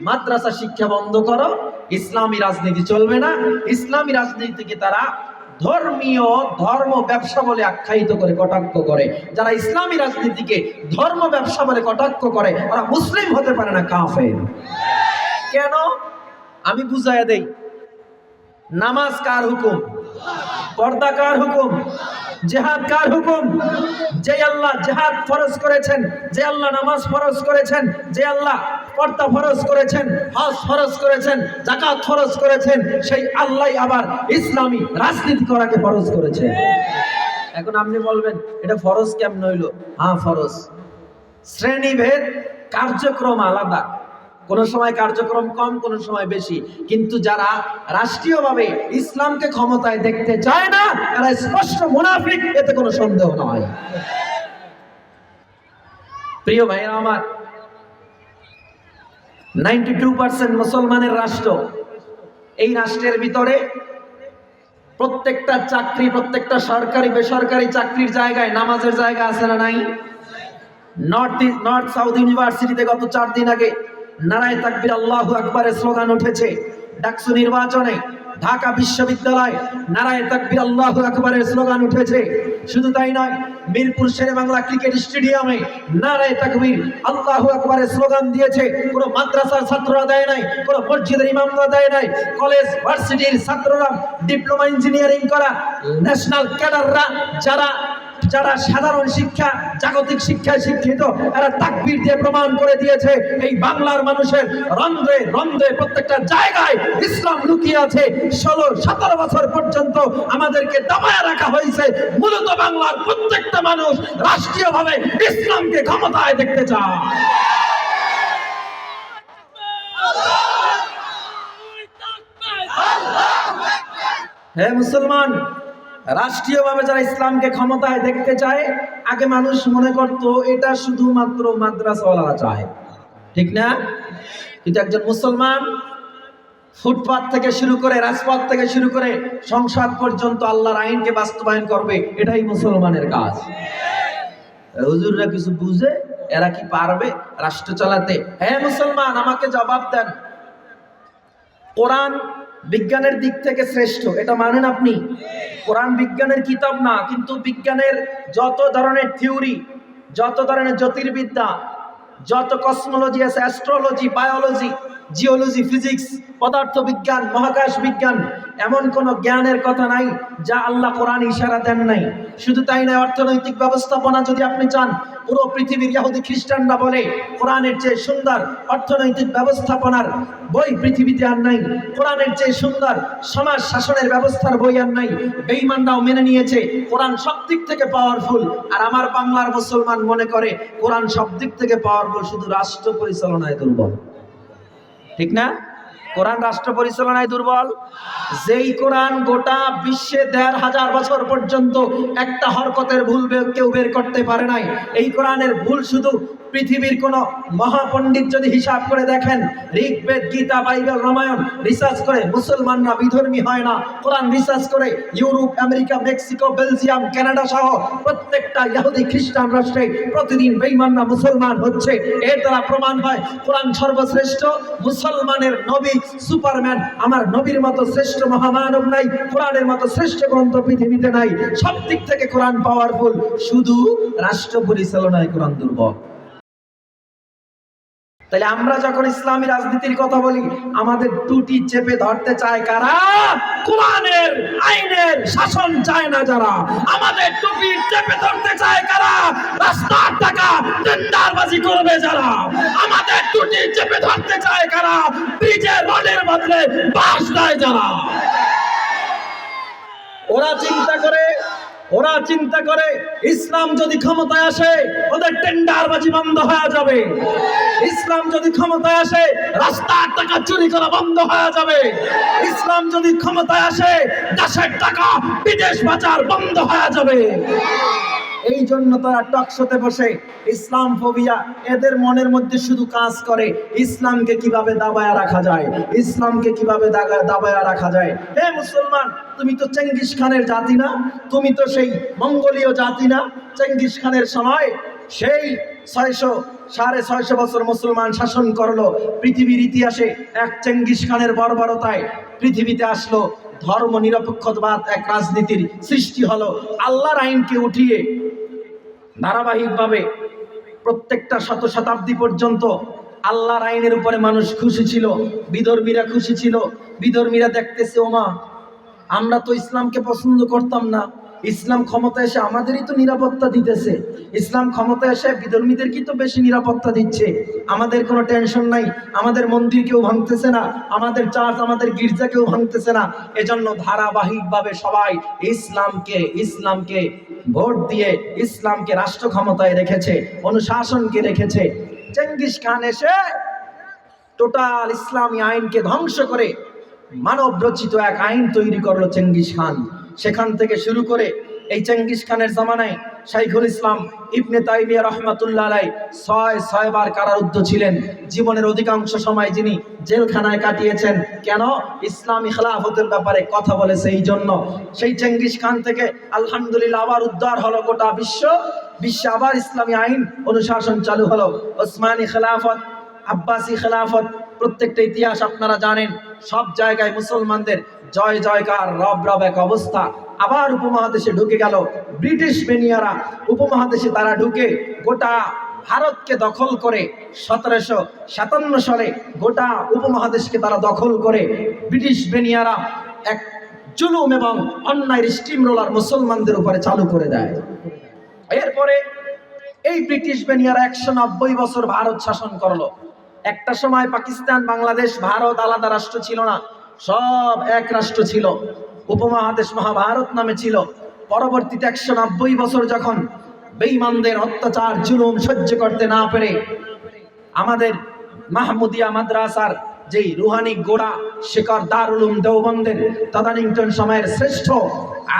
S2: মাদ্রাসা শিক্ষা বন্ধ করো, ইসলামী রাজনীতি চলবে না। ইসলামী রাজনীতিকে তারা ধর্মীয় ধর্ম ব্যবসা বলে আখ্যায়িত করে কটাক্ষ করে। যারা ইসলামী রাজনীতিকে ধর্ম ব্যবসা বলে কটাক্ষ করে, ওরা মুসলিম হতে পারে না, কাফের। কেন? আমি বুঝাইয়া দেই। নামাজ কার হুকুম? পর্দা কার হুকুম? জিহাদ কার হুকুম? যে আল্লাহ জিহাদ ফরজ করেছেন, যে আল্লাহ নামাজ ফরজ করেছেন, যে আল্লাহ পর্দা ফরজ করেছেন, হজ ফরজ করেছেন, যাকাত ফরজ করেছেন, সেই আল্লাহ আবার ইসলামী রাজনীতি করাকে ফরজ করেছেন। এখন আপনি বলবেন এটা ফরজ কেমন হইলো? হ্যাঁ ফরজ। শ্রেণীভেদ, কার্যক্রম আলাদা, কোন সময় কার্যক্রম কম, কোন সময় বেশি, কিন্তু যারা রাষ্ট্রীয়ভাবে ইসলামকে ক্ষমতায় দেখতে চায় না, তারা স্পষ্ট মুনাফিক, এতে কোনো সন্দেহ নয়। প্রিয় ভাইরা আমার,
S1: 92% মুসলমানের রাষ্ট্র। এই রাষ্ট্রের ভিতরে প্রত্যেকটা চাকরি, প্রত্যেকটা সরকারি বেসরকারি চাকরির জায়গায় নামাজের জায়গা আছে না নাই? নর্থ সাউথ ইউনিভার্সিটিতে গত 4 দিন আগে নারায়ে তাকবীর আল্লাহু আকবারের স্লোগান উঠেছে। ডাকসু নির্বাচনে ঢাকা বিশ্ববিদ্যালয় নারায়ে তাকবীর আল্লাহু আকবারের স্লোগান উঠেছে। শুধু তাই নয়, মিরপুর শেরেবাংলা ক্রিকেট স্টেডিয়ামে নারায়ে তাকবীর আল্লাহু আকবারের স্লোগান দিয়েছে। কোনো মাদ্রাসার ছাত্ররা দেয় নাই, কোনো মসজিদের ইমামরা দেয় নাই, কলেজ ভার্সিটির ছাত্ররা, ডিপ্লোমা ইঞ্জিনিয়ারিং করা ন্যাশনাল ক্যাডাররা, যারা সাধারণ শিক্ষা, জাগতিক শিক্ষায় শিক্ষিত, এরা তাকবীর দিয়ে প্রমাণ করে দিয়েছে এই বাংলার মানুষের রন্ধ্রে রন্ধ্রে প্রত্যেকটা জায়গায় ইসলাম লুকিয়ে আছে। 16-17 বছর পর্যন্ত আমাদেরকে দমায় রাখা হয়েছে। মূলত বাংলার প্রত্যেকটা মানুষ রাষ্ট্রীয়ভাবে ইসলামকে ক্ষমতায় দেখতে চায়। হে মুসলমান, রাষ্ট্রীয়ভাবে যারা ইসলামকে ক্ষমতায় দেখতে চায়, আগে মানুষ মনে করত এটা শুধুমাত্র মাদ্রাসাওয়ালারা চায়, ঠিক না? কিন্তু একজন মুসলমান ফুটপাত থেকে শুরু করে, রাজপথ থেকে শুরু করে সংসদ পর্যন্ত আল্লাহর আইনকে বাস্তবায়ন করবে, এটাই মুসলমানের কাজ। হুজুররা কিছু বুঝে, এরা কি পারবে রাষ্ট্র চালাতে? হ্যাঁ মুসলমান, আমাকে জবাব দেন। কোরআন বিজ্ঞানের দিক থেকে শ্রেষ্ঠ, এটা মানেন আপনি? কোরআন বিজ্ঞানের কিতাব না, কিন্তু বিজ্ঞানের যত ধরনের থিওরি, যত ধরনের জ্যোতির্বিদ্যা, যত কসমোলজি আছে, অ্যাস্ট্রোলজি, বায়োলজি, জিওলজি, ফিজিক্স, পদার্থ বিজ্ঞান, মহাকাশ বিজ্ঞান, এমন কোন জ্ঞানের কথা নাই যা আল্লাহ কোরআন ইশারা দেন নাই। শুধু তাই নয়, অর্থনৈতিক ব্যবস্থাপনা যদি আপনি চান, পুরো পৃথিবীর ইহুদি খ্রিস্টানরা বলে কোরআনের চেয়ে সুন্দর অর্থনৈতিক ব্যবস্থাপনার বই পৃথিবীতে আর নাই। কোরআনের চেয়ে সুন্দর সমাজ শাসনের ব্যবস্থার বই আর নাই। বেঈমানরাও মেনে নিয়েছে কোরআন সব দিক থেকে পাওয়ারফুল। আর আমার বাংলার মুসলমান মনে করে কোরআন সব দিক থেকে পাওয়ারফুল, শুধু রাষ্ট্র পরিচালনায় দুর্বল, ঠিক না? কোরআন রাষ্ট্র পরিচালনায় দুর্বল। যেই কোরআন গোটা বিশ্বে ১৫০০ বছর পর্যন্ত একটা হরকতের ভুল কেউ বের করতে পারে নাই। এই কোরআনের ভুল শুধু পৃথিবীর কোন মহাপণ্ডিত যদি হিসাব করে দেখেন, ঋগ্বেদ, গীতা, বাইবেল, রামায়ণ রিসার্চ করে মুসলমানরা বিধর্মী হয় না। কোরআন রিসার্চ করে Europe, America, Mexico, Belgium, Canada সহ প্রত্যেকটা ইহুদি খ্রিস্টান রাষ্ট্রে প্রতিদিন বেঈমানরা মুসলমান হচ্ছে। এর দ্বারা প্রমাণ হয় কোরআন সর্বশ্রেষ্ঠ। মুসলমানের নবী সুপারম্যান, আমার নবীর মতো শ্রেষ্ঠ মহামানব নাই, কোরআনের মতো শ্রেষ্ঠ গ্রন্থ পৃথিবীতে নাই। সব দিক থেকে কোরআন পাওয়ারফুল, শুধু রাষ্ট্র পরিচালনায় কোরআন দুর্বল। তাহলে আমরা যখন ইসলামী রাজনীতির কথা বলি, আমাদের টুটি চেপে ধরতে চায় কারা? কোরআনের আইনের শাসন চায় না যারা। আমাদের টুপি চেপে ধরতে চায় কারা? রাস্তার টাকা টেন্ডারবাজি করবে যারা। আমাদের টুটি চেপে ধরতে চায় কারা? ব্রিজের রডের বদলে বাঁশ দেয় যারা। ওরা চিন্তা করে ইসলাম যদি ক্ষমতায় আসে ওদের টেন্ডারবাজি বন্ধ হয়ে যাবে। ইসলাম যদি ক্ষমতায় আসে রাস্তার টাকা চুরি করা বন্ধ হয়ে যাবে। ইসলাম যদি ক্ষমতায় আসে দেশের টাকা বিদেশ পাচার বন্ধ হয়ে যাবে। এই জন্য তারা টকশোতে বসে ইসলাম ফোবিয়া, এদের মনের মধ্যে শুধু কাজ করে ইসলামকে কিভাবে দাবায়া রাখা যায়, ইসলামকে কিভাবে দাবায়া রাখা যায়। হে মুসলমান, তুমি তো চেঙ্গিস খানের জাতি না, তুমি তো সেই মঙ্গোলীয় জাতি না। চেঙ্গিস খানের সময় সেই 600-650 বছর মুসলমান শাসন করলো। পৃথিবীর ইতিহাসে এক চেঙ্গিস খানের বর্বরতায় পৃথিবীতে আসলো ধর্ম নিরপেক্ষতাবাদ, এক রাজনীতির সৃষ্টি হলো। আল্লাহর আইনকে উঠিয়ে ধারাবাহিকভাবে প্রত্যেকটা শতাব্দী পর্যন্ত আল্লাহর আইনের উপরে মানুষ খুশি ছিল, বিধর্মীরা খুশি ছিল। বিধর্মীরা দেখতেছে, ওমা, আমরা তো ইসলামকে পছন্দ করতাম না, ইসলাম ক্ষমতায় এসে আমাদেরই তো নিরাপত্তা দিতেছে। ইসলাম ক্ষমতায় এসে বিধর্মীদের কি তো বেশি নিরাপত্তা দিচ্ছে। আমাদের কোনো টেনশন নাই, আমাদের মন্দির কেউ ভাঙতেছে না, আমাদের চার্চ, আমাদের গির্জা কেউ ভাঙতেছে না। এজন্য ধারাবাহিকভাবে সবাই ইসলামকে ভোট দিয়ে ইসলামকে রাষ্ট্র ক্ষমতায় রেখেছে, অনুশাসনকে রেখেছে। চেঙ্গিস খান এসে টোটাল ইসলামী আইনকে ধ্বংস করে মানব রচিত এক আইন তৈরি করলো চেঙ্গিস খান। সেখান থেকে শুরু করে এই চেঙ্গিস খানের জামানায় শাইখুল ইসলাম ইবনে তাইমিয়া রাহমাতুল্লাহ আলাইহি ছয় বার কারারুদ্ধ ছিলেন। জীবনের অধিকাংশ সময় যিনি জেলখানায় কাটিয়েছেন। কেন? ইসলামী খেলাফতের ব্যাপারে কথা বলেছে এই জন্য। সেই চেঙ্গিস খান থেকে আলহামদুলিল্লাহ আবার উদ্ধার হলো গোটা বিশ্বে আবার ইসলামী আইন অনুশাসন চালু হলো। ওসমানী খেলাফত, আব্বাসী খেলাফত, প্রত্যেকটা ইতিহাস আপনারা জানেন। সব জায়গায় মুসলমানদের জয় জয়কার, রব এক অবস্থা। আবার উপমহাদেশে ঢুকে গেল ব্রিটিশ বেনিয়ারা। উপমহাদেশে তারা ঢুকে গোটা ভারতকে দখল করে 1757 সালে গোটা উপমহাদেশকে তারা দখল করে ব্রিটিশ বেনিয়ারা এক জুলুম এবং অন্যায়ের স্টিম রোলার মুসলমানদের উপরে চালু করে দেয়। এরপরে এই ব্রিটিশ বেনিয়ারা 190 বছর ভারত শাসন করলো। একটা সময় পাকিস্তান, বাংলাদেশ, ভারত আলাদা রাষ্ট্র ছিল না, সব এক রাষ্ট্র ছিল। উপমহাদেশ মহাভারত নামে ছিল। পরবর্তীতে 190 বছর যখন বেঈমানদের অত্যাচার জুলুম সহ্য করতে না পেরে আমাদের মাহমুদিয়া মাদ্রাসার যেই রুহানি গোড়া শিকর দারুল উলুম দেওবন্দের তদানীন্তন সময়ের শ্রেষ্ঠ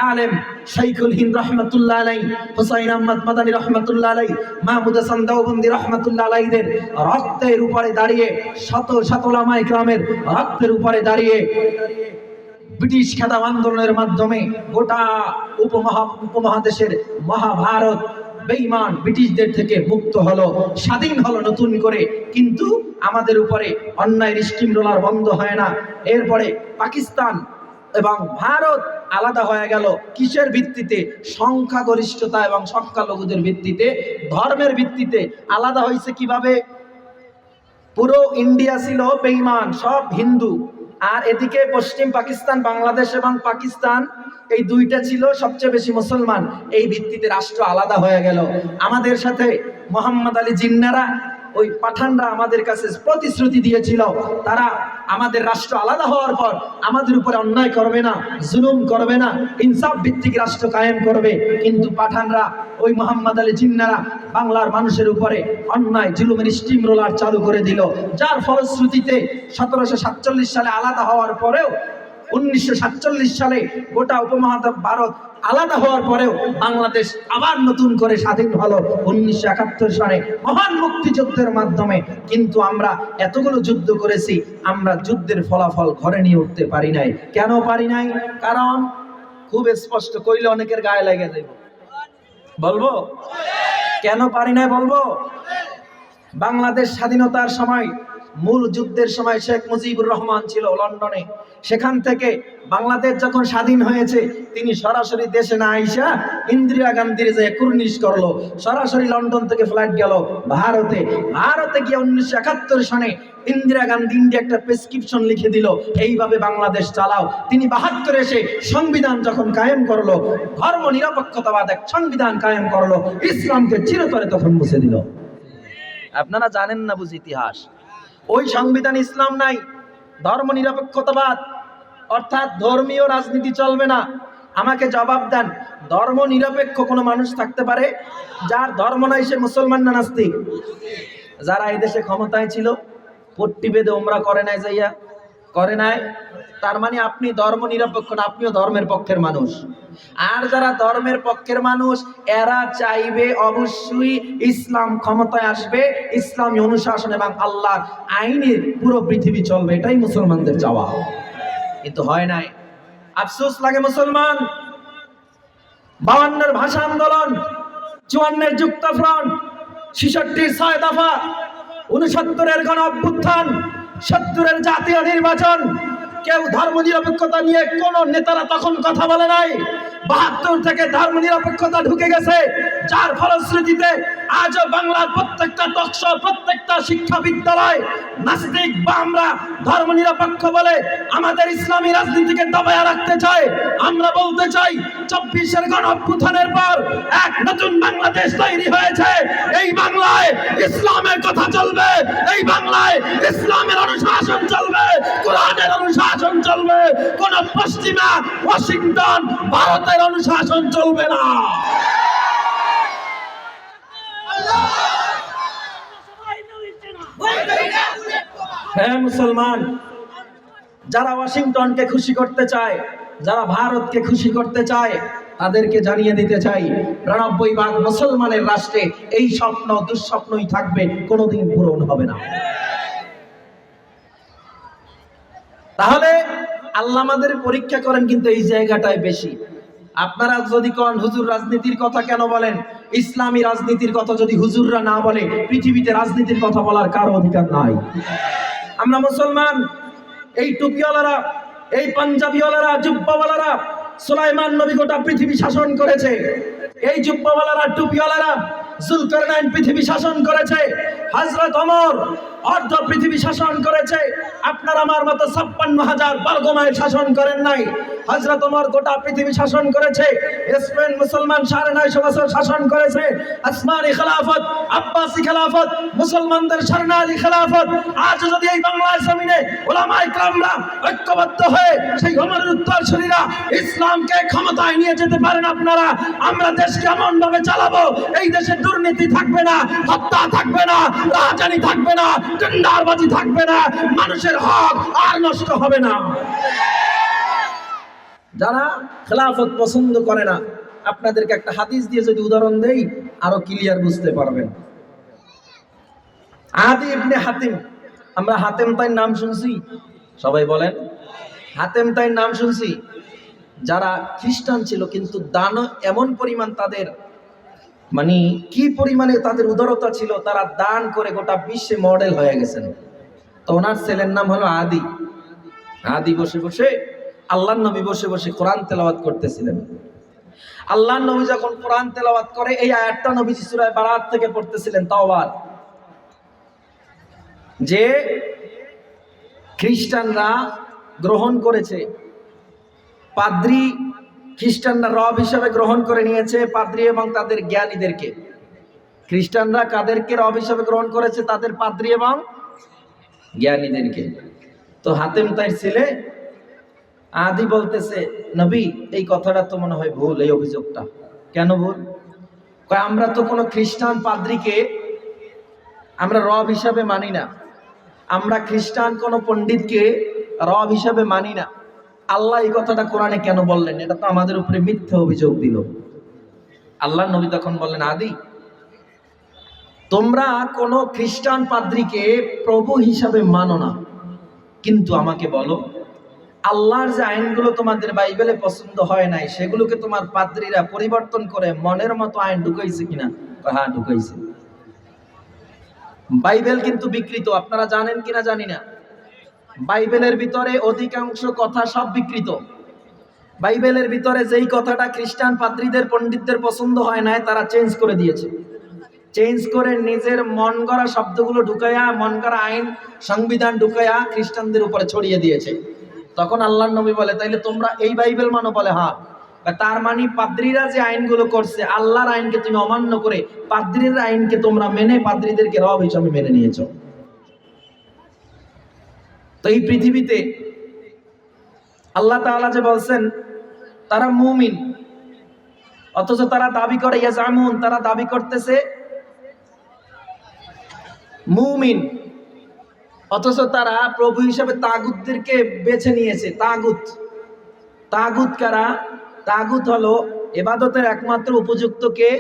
S1: আলেম শাইখুল হিন্দ রহমতুল্লাহ আলাই, হুসাইন আহমদ মাদানী রহমতুল্লাহ আলাই, মাহমুদ হাসান দেওবন্দি রহমতুল্লাহ আলাইদের রক্তের উপরে দাঁড়িয়ে, শত শত উলামায়ে কেরামের রক্তের উপরে দাঁড়িয়ে ব্রিটিশ খেতাব আন্দোলনের মাধ্যমে গোটা উপমহাদেশের মহাভারত বেঈমান ব্রিটিশদের থেকে মুক্ত হলো, স্বাধীন হলো নতুন করে। কিন্তু আমাদের উপরে অন্যায়ের স্টিম রোলার বন্ধ হয় না। এরপরে পাকিস্তান এবং ভারত আলাদা হয়ে গেল কিসের ভিত্তিতে? সংখ্যাগরিষ্ঠতা এবং সংখ্যালঘুদের ভিত্তিতে, ধর্মের ভিত্তিতে আলাদা হয়েছে। কিভাবে? পুরো ইন্ডিয়া ছিল বেঈমান, সব হিন্দু, আর এদিকে পশ্চিম পাকিস্তান, বাংলাদেশ এবং পাকিস্তান, এই দুইটা ছিল সবচেয়ে বেশি মুসলমান। এই ভিত্তিতে রাষ্ট্র আলাদা হয়ে গেল। আমাদের সাথে মোহাম্মদ আলী জিন্নারা, ওই পাঠানরা আমাদের কাছে প্রতিশ্রুতি দিয়েছিল, তারা আমাদের রাষ্ট্র আলাদা হওয়ার পর আমাদের উপরে অন্যায় করবে না, জুলুম করবে না, ইনসাফ ভিত্তিক রাষ্ট্র কায়েম করবে। কিন্তু পাঠানরা, ওই মোহাম্মদ আলী জিন্নারা বাংলার মানুষের উপরে অন্যায় জুলুমের স্টিম রোলার চালু করে দিল। যার ফলশ্রুতিতে 1747 সালে আলাদা হওয়ার পরেও, 1947 সালে গোটা উপমহাদেশ ভারত আলাদা হওয়ার পরেও বাংলাদেশ আবার নতুন করে স্বাধীন হলো 1971 সালে মহান মুক্তিযুদ্ধের মাধ্যমে। কিন্তু আমরা এতগুলো যুদ্ধ করেছি, আমরা যুদ্ধের ফলাফল ঘরে নিয়ে উঠতে পারি নাই। কেন পারি নাই? কারণ খুব স্পষ্ট কইলে অনেকের গায়ে লেগে যাবে। বলবো কেন পারি নাই? বলবো। বাংলাদেশ স্বাধীনতার সময়, মূল যুদ্ধের সময় শেখ মুজিবুর রহমান ছিল লন্ডনে। সেখান থেকে বাংলাদেশ যখন স্বাধীন হয়েছে, তিনি সরাসরি দেশে না আইসা ইন্দিরা গান্ধীর যে কুর্নিশ করলো, সরাসরি লন্ডন থেকে ফ্লাইট গেল ভারতে গিয়ে 1971 সনে ইন্দিরা গান্ধী ইন্ডিয়া একটা প্রেসক্রিপশন লিখে দিল, এইভাবে বাংলাদেশ চালাও। তিনি 72 এসে সংবিধান যখন কায়েম করলো, ধর্ম নিরপেক্ষতাবাদ এক সংবিধান কায়েম করলো, ইসলামকে চিরতরে তখন মুছে দিল। আপনারা জানেন না বুঝি ইতিহাস? ওই সংবিধান ইসলাম নাই, ধর্ম নিরপেক্ষতাবাদ, অর্থাৎ ধর্মীয় রাজনীতি চলবে না। আমাকে জবাব দেন, ধর্ম নিরপেক্ষ কোনো মানুষ থাকতে পারে? যার ধর্ম নাই সে মুসলমান না নাস্তিক? যারা এই দেশে ক্ষমতায় ছিল, পট্টি বেঁধে ওমরা করে নাই, যাইয়া করে নাই, তার মানে আপনি ধর্ম নিরপেক্ষ না, আপনিও ধর্মের পক্ষের মানুষ। আর যারা ধর্মের পক্ষের মানুষ, এরা চাইবে অবশ্যই ইসলাম ক্ষমতায় আসবে, ইসলামী অনুশাসন এবং আল্লাহর আইনের পুরো পৃথিবী চলবে, এটাই মুসলমানদের চাওয়া। কিন্তু হয় নাই। আফসোস লাগে মুসলমান। 52-এর ভাষা আন্দোলন, 54-এর যুক্ত ফ্রন্ট, 66-র 6 দফা, 69-এর গণ অভ্যুত্থান, 70-এর জাতীয় নির্বাচন, কেউ ধর্ম নিরপেক্ষতা নিয়ে কোন নেতারা তখন কথা বলে নাই। 72 থেকে ধর্ম নিরপেক্ষতা ঢুকে গেছে, যার ফলশ্রুতিতে আজও বাংলার প্রত্যেকটা টকশো, প্রত্যেকটা শিক্ষা বিদ্যালয় নাস্তিক বা আমরা ধর্ম নিরপেক্ষ বলে আমাদের ইসলামী রাজনীতিকে দবায়া রাখতে চায়। আমরা বলতে চাই, 24-এর গণ অভ্যুত্থানের পর এক নতুন বাংলাদেশ তৈরি হয়েছে। এই বাংলায় ইসলামের কথা চলবে, এই বাংলায় ইসলামের অনুশাসন চলবে, কোরআনের অনুশাসন চলবে। কোন পশ্চিমা ওয়াশিংটন ভারতের অনুশাসন চলবে না। হ্যাঁ মুসলমান, যারা ওয়াশিংটনকে খুশি করতে চায়, যারা ভারতকে খুশি করতে চায়, তাদেরকে জানিয়ে দিতে চাই ৯২ ভাগ মুসলমানের রাষ্ট্রে এই স্বপ্ন দুঃস্বপ্নই থাকবে, কোনোদিন পূরণ হবে না। তাহলে আল্লাহ আমাদের পরীক্ষা করেন কিন্তু এই জায়গাটায় বেশি। আপনারা যদি কোন হুজুর রাজনীতির কথা কেন বলেন, ইসলামী রাজনীতির কথা যদি হুজুররা না বলে পৃথিবীতে রাজনীতির কথা বলার কারো অধিকার নাই। আমরা মুসলমান, এই টুপিওয়ালারা, এই পাঞ্জাবিওয়ালারা, জুব্বাওয়ালারা, সুলাইমান নবী গোটা পৃথিবী শাসন করেছে। এই জুব্বাওয়ালারা, টুপিওয়ালারা জুলকারনাইন পৃথিবী শাসন করেছে। হযরত ওমর অর্ধ পৃথিবী শাসন করেছে। আপনার আমার মতো ৫৬,০০০ বর্গমাইল শাসন করেন নাই। হযরত ওমর গোটা পৃথিবী শাসন করেছে। স্পেন মুসলমান ৯৫০ বছর শাসন করেছে। আসমানি খেলাফত, আব্বাসি খেলাফত, মুসলমানদের স্বর্ণালী খেলাফত। আজ যদি এই বাংলার জমিনে উলামায়ে কেরামরা ঐক্যবদ্ধ হয়ে সেই ওমরের উত্তরসূরিরা ইসলামকে ক্ষমতায় নিয়ে যেতে পারেন আপনারা, আমরা দেশকে এমন ভাবে চালাবো, এই দেশে দুর্নীতি থাকবে না, হত্যা থাকবে না, রাজনীতি থাকবে না, টেন্ডারবাজি থাকবে না, মানুষের হক আর নষ্ট হবে না। যারা খেলাফত পছন্দ করে না, আপনাদেরকে একটা হাদিস দিয়ে যদি উদাহরণ দেই আরো ক্লিয়ার বুঝতে পারবেন। আদি ইবনে হাতিম, আমরা হাতেম তাইর নাম শুনছি, সবাই বলেন হাতেম তাইর নাম শুনছি। যারা খ্রিস্টান ছিল কিন্তু দান এমন পরিমাণ তাদের, মানে কি পরিমাণে তাদের উদারতা ছিল, তারা দান করে গোটা বিশ্বে মডেল হয়ে গেছেন। তো ওনার ছেলের নাম হলো আদি। আদি বসে বসে আল্লাহর নবী বসে বসে কোরআন তেলাওয়াত করতেছিলেন। আল্লাহর নবী যখন কোরআন তেলাওয়াত করে এই আয়াতটা নবীজি সূরা বারাত থেকে পড়তেছিলেন, তাওবার, যে খ্রিস্টানরা গ্রহণ করেছে, পাদ্রী খ্রিস্টানরা রব হিসাবে গ্রহণ করে নিয়েছে পাদ্রী এবং তাদের জ্ঞানীদেরকে। খ্রিস্টানরা কাদেরকে রব হিসাবে গ্রহণ করেছে? তাদের পাদ্রী এবং জ্ঞানীদেরকে। তো হাতেম তাইর ছেলে আদি বলতেছে, নবী এই কথাটা তো মনে হয় ভুল, এই অভিযোগটা। কেন ভুল? কয় আমরা তো কোনো খ্রিস্টান পাদ্রীকে আমরা রব হিসাবে মানি না, আমরা খ্রিস্টান কোনো পণ্ডিতকে রব হিসাবে মানি না। আল্লাহ এই কথাটা কোরআনে কেন বললেন? এটা তো আমাদের উপরে মিথ্যা অভিযোগ দিল। আল্লাহ নবী তখন বললেন, আদি তোমরা কোনো খ্রিস্টান পাদ্রীকে প্রভু হিসাবে মানো না, কিন্তু আমাকে বলো আল্লাহর যে আইনগুলো তোমাদের বাইবেলে পছন্দ হয় নাই সেগুলোকে তোমার পাদ্রীরা পরিবর্তন করে মনের মতো আইন ঢুকাইছে কিনা? হ্যাঁ ঢুকাইছে। বাইবেল কিন্তু বিকৃত, আপনারা জানেন কিনা জানি না। বাইবেলের ভিতরে অধিকাংশ কথা সব বিকৃত। বাইবেলের ভিতরে যেই কথাটা খ্রিস্টান পাদ্রীদের পণ্ডিতদের পছন্দ হয় নাই তারা চেঞ্জ করে দিয়েছে। চেঞ্জ করে নিজের মন গড়া শব্দগুলো ঢুকাইয়া, মন গড়া আইন সংবিধান ঢুকাইয়া খ্রিস্টানদের উপরে ছড়িয়ে দিয়েছে। তখন আল্লাহর নবী বলে, তাইলে তোমরা এই বাইবেল মানো? বলে হ্যাঁ। তার মানে পাদ্রীরা যে আইনগুলো করছে আল্লাহর আইনকে তুমি অমান্য করে পাদ্রীর আইনকে তোমরা মেনে পাদ্রীদেরকে রব হিসাবে মেনে নিয়েছো। তো এই পৃথিবীতে আল্লাহ তাআলা যে বলছেন তারা মুমিন, অথচ তারা দাবি করে ইয়াজামুন, তারা দাবি করতেছে মুমিন, অথচ তারা প্রভু হিসাবে তাগুতদেরকে বেছে নিয়েছে। তাগুত, তাগুত কারা? তাগুত হলো ইবাদতের একমাত্র উপযুক্ত কে?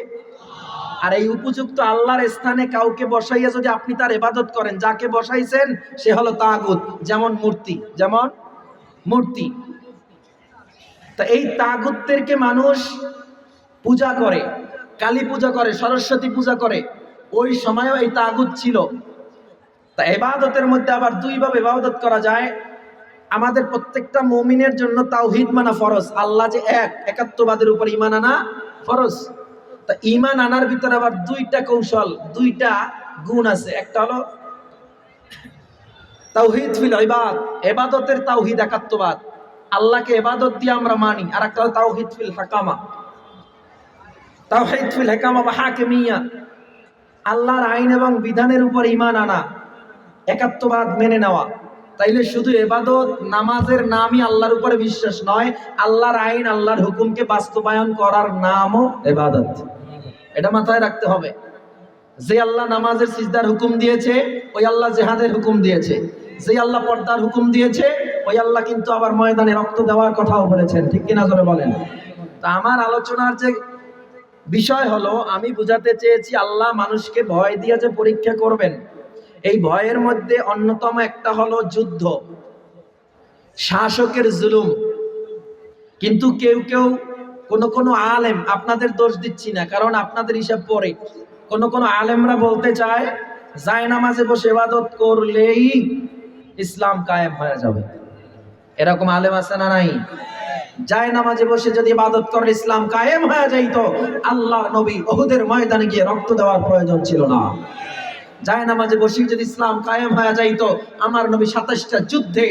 S1: আর এই উপযুক্ত আল্লাহর স্থানে কাউকে বসাইয়া যদি আপনি তার ইবাদত করেন, যাকে বসাইছেন সে হলো তাগুত। যেমন মূর্তি, যেমন মূর্তি। তা এই তাগুতদেরকে মানুষ পূজা করে, কালী পূজা করে, সরস্বতী পূজা করে। ওই সময়ও এই তাগুত ছিল। তা ইবাদতের মধ্যে আবার দুইভাবে ইবাদত করা যায়। আমাদের প্রত্যেকটা মুমিনের জন্য তাওহীদ মানা ফরজ। আল্লাহ যে এক, একাত্মবাদের উপর ঈমান আনা ফরজ। তা ঈমান আনার ভিতরে আবার দুইটা কৌশল, দুইটা গুণ আছে। একটা হলো তাওহীদ ফিল ইবাদ, ইবাদতের তাওহীদ, একাত্মবাদ, আল্লাহকে ইবাদত দিয়ে আমরা মানি। আর একটা হলো তাওহীদ ফিল হাকামা, তাওহীদ ফিল হাকামা বা হাকিমিয়া, আল্লাহর আইন এবং বিধানের উপর ঈমান আনা, একাত্মবাদ মেনে নেওয়া। তাইলে শুধু ইবাদত, নামাজের নামই আল্লাহর উপরে বিশ্বাস নয়, আল্লাহর আইন, আল্লাহর হুকুমকে বাস্তবায়ন করার নামও ইবাদত। এটা মাথায় রাখতে হবে। যে আল্লাহ নামাজের সিজদার হুকুম দিয়েছে ওই আল্লাহ জিহাদের হুকুম দিয়েছে। যে আল্লাহ পর্দার হুকুম দিয়েছে ওই আল্লাহ কিন্তু আবার ময়দানে রক্ত দেওয়ার কথাও বলেছেন। ঠিক কিনা জোরে বলেন? তা আমার আলোচনার যে বিষয় হলো, আমি বুঝাতে চেয়েছি আল্লাহ মানুষকে ভয় দিয়ে যে পরীক্ষা করবেন, এই ভয়ের মধ্যে অন্যতম একটা হলো যুদ্ধ, শাসকের জুলুম। কিন্তু কেউ কেউ কোন আলেম, আপনাদের দোষ দিচ্ছি না কারণ আপনাদের হিসাব পরে, কোন আলেমরা বলতে চায় জায়নামাজে বসে ইবাদত করলেই ইসলাম কায়েম হয়ে যাবে। এরকম আলেম আছে না নাই? জায়নামাজে বসে যদি ইবাদত করে ইসলাম কায়েম হয়ে যাইতো, আল্লাহর নবী উহুদের ময়দানে গিয়ে রক্ত দেওয়ার প্রয়োজন ছিল না। জায়নামাজে বসে যদি ইসলাম কায়েম হয়ে যাইতো, আমার নবী 27টা যুদ্ধে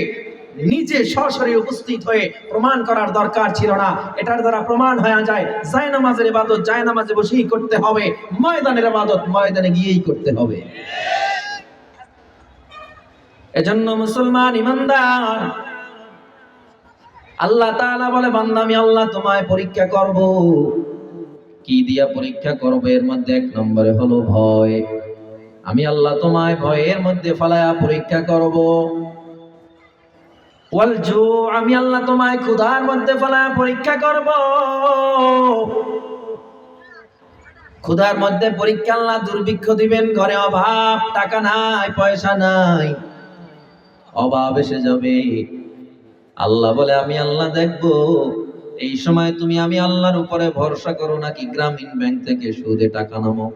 S1: নিজে সরাসরি উপস্থিত হয়ে প্রমাণ করার দরকার ছিল না। এটার দ্বারা প্রমাণ হয়ে যায় জায়নামাজের ইবাদত জায়নামাজে বসেই করতে হবে, ময়দানের ইবাদত ময়দানে গিয়েই করতে হবে। এজন্য মুসলমান ইমানদার, আল্লাহ তাআলা বলে, বান্দা আমি আল্লাহ তোমায় পরীক্ষা করব। কি দিয়া পরীক্ষা করব? এর মধ্যে এক নম্বরে হলো ভয়। আমি আল্লাহ তোমায় ভয়ের মধ্যে ফেলায়া পরীক্ষা করব। ওয়াল জু, আমি আল্লাহ তোমায় ক্ষুধার মধ্যে ফেলায়া পরীক্ষা করব। ক্ষুধার মধ্যে পরীক্ষা, আল্লাহ দুর্ভিক্ষ দিবেন, ঘরে অভাব, টাকা নাই, পয়সা নাই, অভাব এসে যাবে। আল্লাহ বলে, আমি আল্লাহ দেখবো এই সময় তুমি আমি আল্লাহর উপরে ভরসা করো নাকি গ্রামীণ ব্যাংক থেকে সুদে টাকা নামো।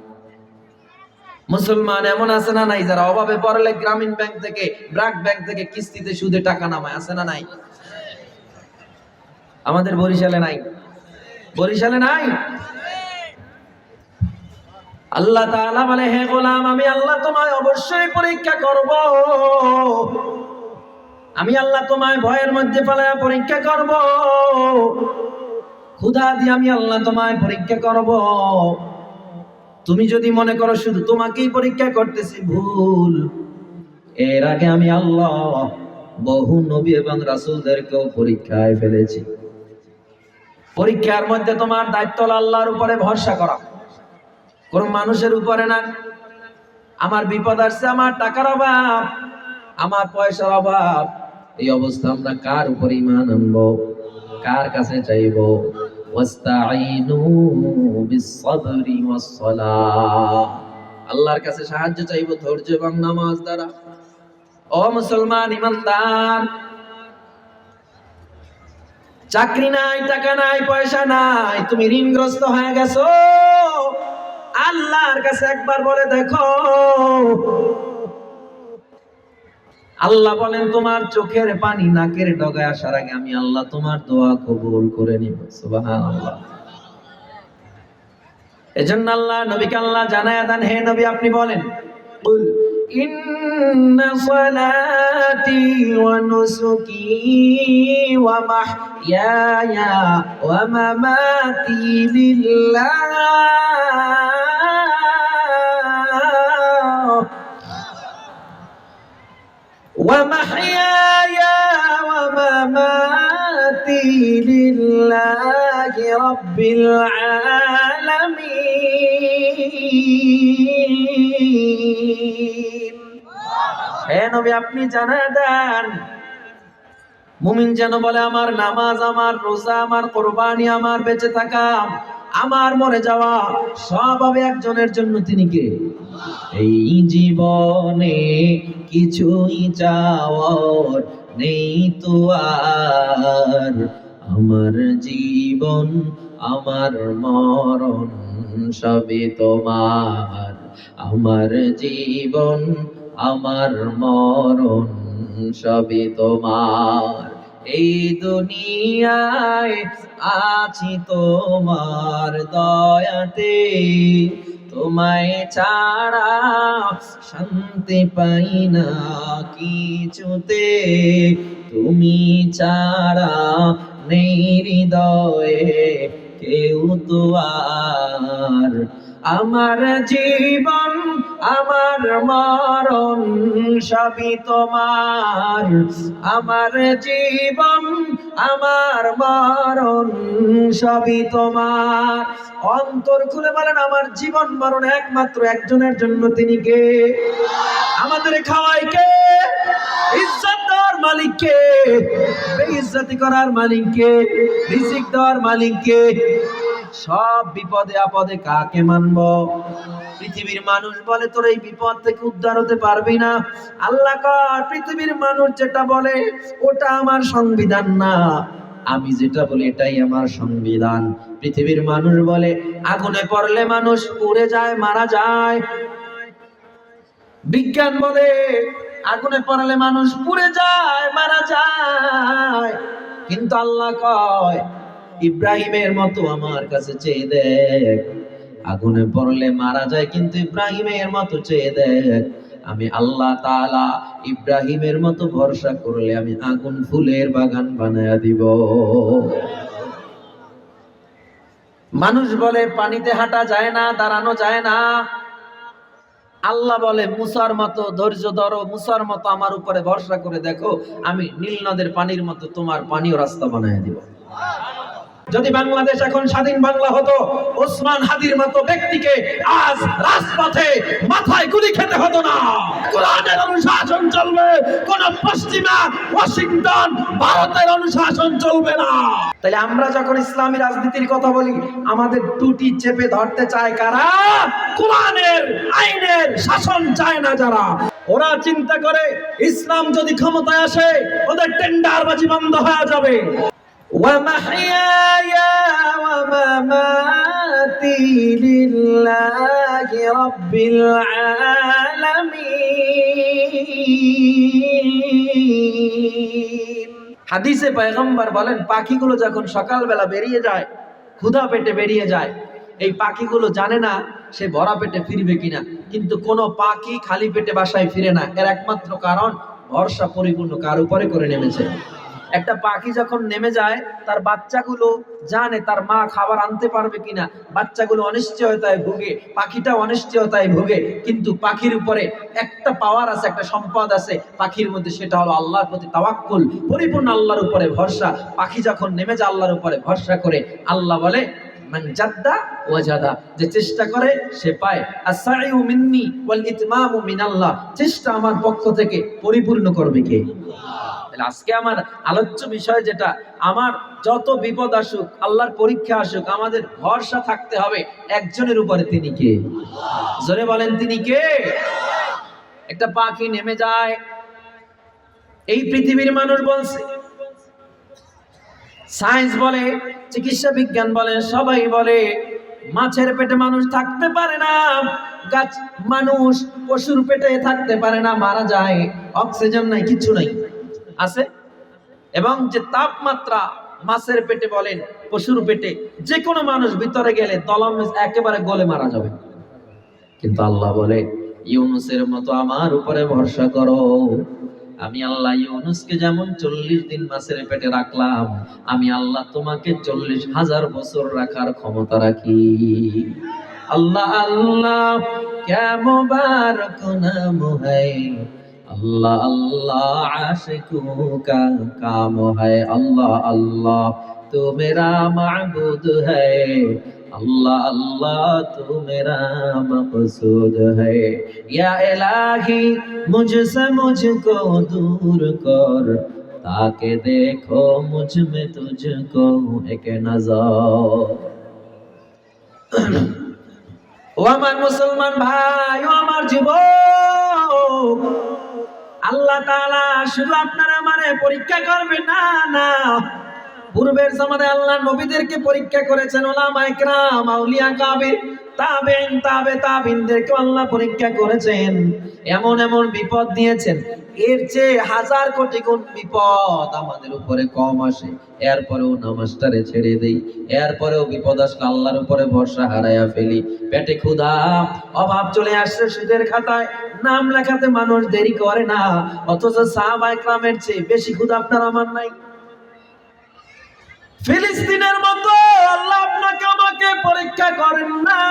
S1: মুসলমান এমন আছে না নাই যারা অভাবে পড়লে গ্রামীণ ব্যাংক থেকে, ব্র্যাক ব্যাংক থেকে কিস্তিতে সুদে টাকা নামায়? আছে না নাই? আমাদের বরিশালে নাই? বরিশালে নাই? আল্লাহ তাআলা বলে, হে গোলাম আমি আল্লাহ তোমায় অবশ্যই পরীক্ষা করব। আমি আল্লাহ তোমায় ভয়ের মধ্যে ফেলায়া পরীক্ষা করব। ক্ষুধা দিয়ে আমি আল্লাহ তোমায় পরীক্ষা করব। তুমি যদি মনে করো শুধু তোমাকেই পরীক্ষা করতেছি, ভুল। এর আগে আমি আল্লাহ বহু নবী এবং রাসূলদেরকেও পরীক্ষায় ফেলেছি। পরীক্ষার মধ্যে তোমার দায়িত্ব হলো আল্লাহর উপরে ভরসা করা, কোন মানুষের উপরে না। আমার বিপদ আসছে, আমার টাকার অভাব, আমার পয়সার অভাব, এই অবস্থা আমরা কার উপর ঈমান আনবো? কার কাছে চাইবো? ওয়াস্তাঈনু বিস-সাবরি ওয়াস-সালাহ, আল্লাহর কাছে সাহায্য চাইবো ধৈর্য এবং নামাজ দ্বারা। ও মুসলমান ইমানদার, চাকরি নাই, টাকা নাই, পয়সা নাই, তুমি ঋণগ্রস্ত হয়ে গেছো, আল্লাহর কাছে একবার বলে দেখো। আল্লাহ বলেন, তোমার চোখের পানি নাকের ডগায় আসার আগে আমি আল্লাহ তোমার দোয়া কবুল করে নিব। সুবহানাল্লাহ। এজন্য আল্লাহ নবীকে আল্লাহ জানায়া দেন, হে নবী আপনি বলেন, কুল ইন্না সালাতি ওয়া নুসুকি ওয়া মাহইয়ায়া ওয়া মামাতি লিল্লাহ ومحياي ومماتي لله رب العالمين। হে নবী আপনি জানায়া দেন, মুমিন যেন বলে আমার নামাজ, আমার রোজা, আমার কুরবানি, আমার বেঁচে থাকা, আমার মরে যাওয়া সব হবে একজনের জন্য, তিনি কে? এই জীবনে কিছুই চাওয়ার নেই তো আর, আমার জীবন আমার মরণ সবই তোমার, আমার জীবন আমার মরণ সবই তোমার। এই দুনিয়ায় আছি তোমার দয়াতে, তোমায় ছাড়া শান্তি পাই না কিছুতে, তুমি ছাড়া নেই হৃদয়ে কেউ তো আর, আমার জীবন আমার মরণ সবই তোমার, আমার জীবন আমার মরণ সবই তোমার। অন্তর খুলে বলেন, আমার জীবন মরণ একমাত্র একজনের জন্য, তিনি কে? আমাদের খাওয়াই কে? ইজ্জত দেওয়ার মালিককে, বেইজ্জতি করার মালিককে, রিজিক দেওয়ার মালিককে। সব বিপদে আপদে কাকে মানবো? পৃথিবীর মানুষ বলে তোর এই বিপদ থেকে উদ্ধার হতে পারবি না। আল্লাহ কয় পৃথিবীর মানুষ যেটা বলে ওটা আমার সংবিধান না, আমি যেটা বলি এটাই আমার সংবিধান। পৃথিবীর মানুষ বলে আগুনে পড়লে মানুষ পুড়ে যায়, মারা যায়। বিজ্ঞান বলে আগুনে পড়লে মানুষ পুড়ে যায়, মারা যায়। কিন্তু আল্লাহ কয় ইব্রাহিমের মতো আমার কাছে চেয়ে দেখ, আগুনে পড়লে মারা যায় কিন্তু ইব্রাহিমের মতো চেয়ে দেখ, আমি আল্লাহ তাআলা ইব্রাহিমের মতো ভরসা করলে আমি আগুন ফুলের বাগান বানায়া দিব। মানুষ বলে পানিতে হাঁটা যায় না, দাঁড়ানো যায় না। আল্লাহ বলে মুসার মতো ধৈর্য ধরো, মুসার মতো আমার উপরে ভরসা করে দেখো, আমি নীল নদের পানির মতো তোমার পানিও রাস্তা বানায় দিব। যদি বাংলাদেশ এখন স্বাধীন বাংলা হতো, ওসমান হাদির মতো ব্যক্তিকে আজ রাজপথে মাথায় গুলি খেতে হতো না। কোরআনের অনুশাসন চলবে, কোন পশ্চিমা ওয়াশিংটন ভারতের অনুশাসন চলবে না। তাহলে আমরা যখন ইসলামী রাজনীতির কথা বলি, আমাদের টুটি চেপে ধরতে চায় কারা? কোরআনের আইনের শাসন চায় না যারা। ওরা চিন্তা করে ইসলাম যদি ক্ষমতায় আসে ওদের টেন্ডারবাজি বন্ধ হয়ে যাবে। ومحياي ومماتي لله رب العالمين। হাদিসে পয়গম্বর বলেন পাখিগুলো যখন সকালবেলা বেরিয়ে যায়, ক্ষুধা পেটে বেরিয়ে যায়, এই পাখিগুলো জানে না সে ভরা পেটে ফিরবে কিনা, কিন্তু কোনো পাখি খালি পেটে বাসায় ফিরে না। এর একমাত্র কারণ ভরসা পরিপূর্ণ কার উপরে করে নেমেছে। একটা পাখি যখন নেমে যায় তার বাচ্চাগুলো জানে তার মা খাবার আনতে পারবে কিনা, বাচ্চাগুলো অনিশ্চয়তায় ভুগে, পাখিটা অনিশ্চয়তায় ভুগে, কিন্তু পাখির উপরে একটা পাওয়ার আছে, একটা সম্পদ আছে পাখির মধ্যে, সেটা হলো আল্লাহর প্রতি তাওয়াক্কুল, পরিপূর্ণ আল্লাহর উপরে ভরসা। পাখি যখন নেমে যায় আল্লাহর উপরে ভরসা করে, আল্লাহ বলে মান জাদ্দা ওয়াজাদা, যে চেষ্টা করে সে পায়। আস-সাইউ মিন্নি ওয়াল ইতমামু মিনাল্লাহ, চেষ্টা আমার পক্ষ থেকে, পরিপূর্ণ করবে কে? আজকে আমার আলোচ্য বিষয় যেটা, আমার যত বিপদ আসুক, আল্লাহর পরীক্ষা আসুক, আমাদের ভরসা থাকতে হবে একজনের উপরে, তিনি কে? জোরে বলেন তিনি কে? একটা পাখি নেমে যায়, এই পৃথিবীর মানুষ বলছে, সায়েন্স বলে, চিকিৎসা বিজ্ঞান বলে, সবাই বলে মাছের পেটে মানুষ থাকতে পারে না, গাছ মানুষ পশুর পেটে থাকতে পারে না, মারা যায়, অক্সিজেন নাই, কিছু নাই, আছে। এবং যে তাপমাত্রা মাছের পেটে বলেন, পশুর পেটে, যে কোনো মানুষ ভিতরে গেলে দলম একেবারে গলে মারা যাবে। কিন্তু আল্লাহ বলে ইউনুসের মতো আমার উপরে ভরসা করো, আমি আল্লাহ ইউনুসকে যেমন 40 দিন মাছের পেটে রাখলাম, আমি আল্লাহ তোমাকে 40,000 বছর রাখার ক্ষমতা রাখি। আল্লাহ আল্লাহ ক্যা মুবারক নাম হ্যায়, अल्लाह अल्लाह आशिकों का काम है, अल्लाह अल्लाह तू मेरा माबूद है, अल्लाह अल्लाह तू मेरा मक़सूद है, या इलाही मुझसे मुझको दूर कर, ताकि देखो मुझ में तुझको एक नज़र। ও আমার মুসলমান ভাই, ও আমার যুবক, আল্লাহ তাআলা শুধু আপনার আমারে পরীক্ষা করবে না, না, পূর্বের জামানায় আল্লাহ নবীদেরকে পরীক্ষা করেছেন, উলামায়ে কেরাম, আউলিয়া কাবির, তাবেঈন, তাবেঈনদেরকে আল্লাহ পরীক্ষা করেছেন, এমন এমন বিপদ দিয়েছেন, এর চেয়ে 1000 কোটি গুণ বিপদ আমাদের উপরে কম আসে, এরপরেও নামাজটারে ছেড়ে দেই, এরপরেও বিপদ আসলে আল্লাহর উপরে ভরসা হারায়া ফেলি। পেটে ক্ষুধা, অভাব চলে আসছে, সুদের খাতায় নাম লেখাতে মানুষ দেরি করে না, অথচ সাহাবায়ে কেরামের চেয়ে বেশি ক্ষুধা আপনার আমার নাই। ফিলিস্তিনের মতো আল্লাহ আপনাকে আমাকে পরীক্ষা করেন না,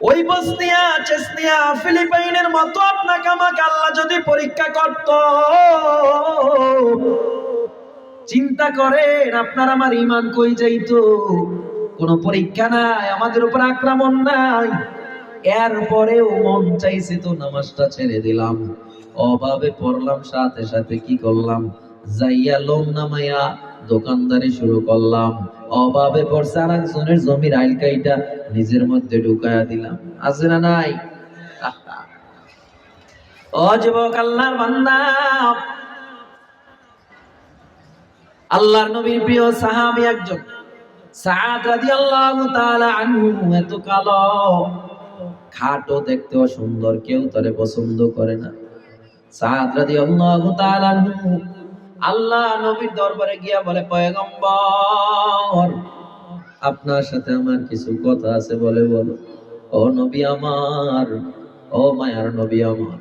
S1: ওই বসনিয়া চেচনিয়া ফিলিপাইনের মতো আপনাকে আমাকে আল্লাহ যদি পরীক্ষা করত, চিন্তা করেন আপনার আমার ঈমান কই যাইতো। কোনো পরীক্ষা নাই, আমাদের উপর আক্রমণ নাই,
S2: এরপরেও মন চাইছে তো নামাজটা ছেড়ে দিলাম, অভাবে পড়লাম, সাথে সাথে কি করলাম, যাইয়া লোন নামাইয়া দোকানদারি শুরু করলাম। অভাবে পড়ছে, আর একজনের জমির আইল কাইটা নিজের মধ্যে ঢুকায়া দিলাম। আছে না নাই? ও যুবক, আল্লাহর বান্দা, আল্লাহর নবীর প্রিয় সাহাবী একজন সাদ রাদিয়াল্লাহু তাআলা আনহু, এত কালো, খাটো, দেখতেও সুন্দর, কেউ তারে পছন্দ করে না। সাদ রাদিয়াল্লাহু তাআলা আনহু আল্লাহ নবীর দরবারে গিয়া বলে, পয়গম্বর, আপনার সাথে আমার কিছু কথা আছে, বলে বলো। ও নবী আমার, ও মায়ার নবী আমার,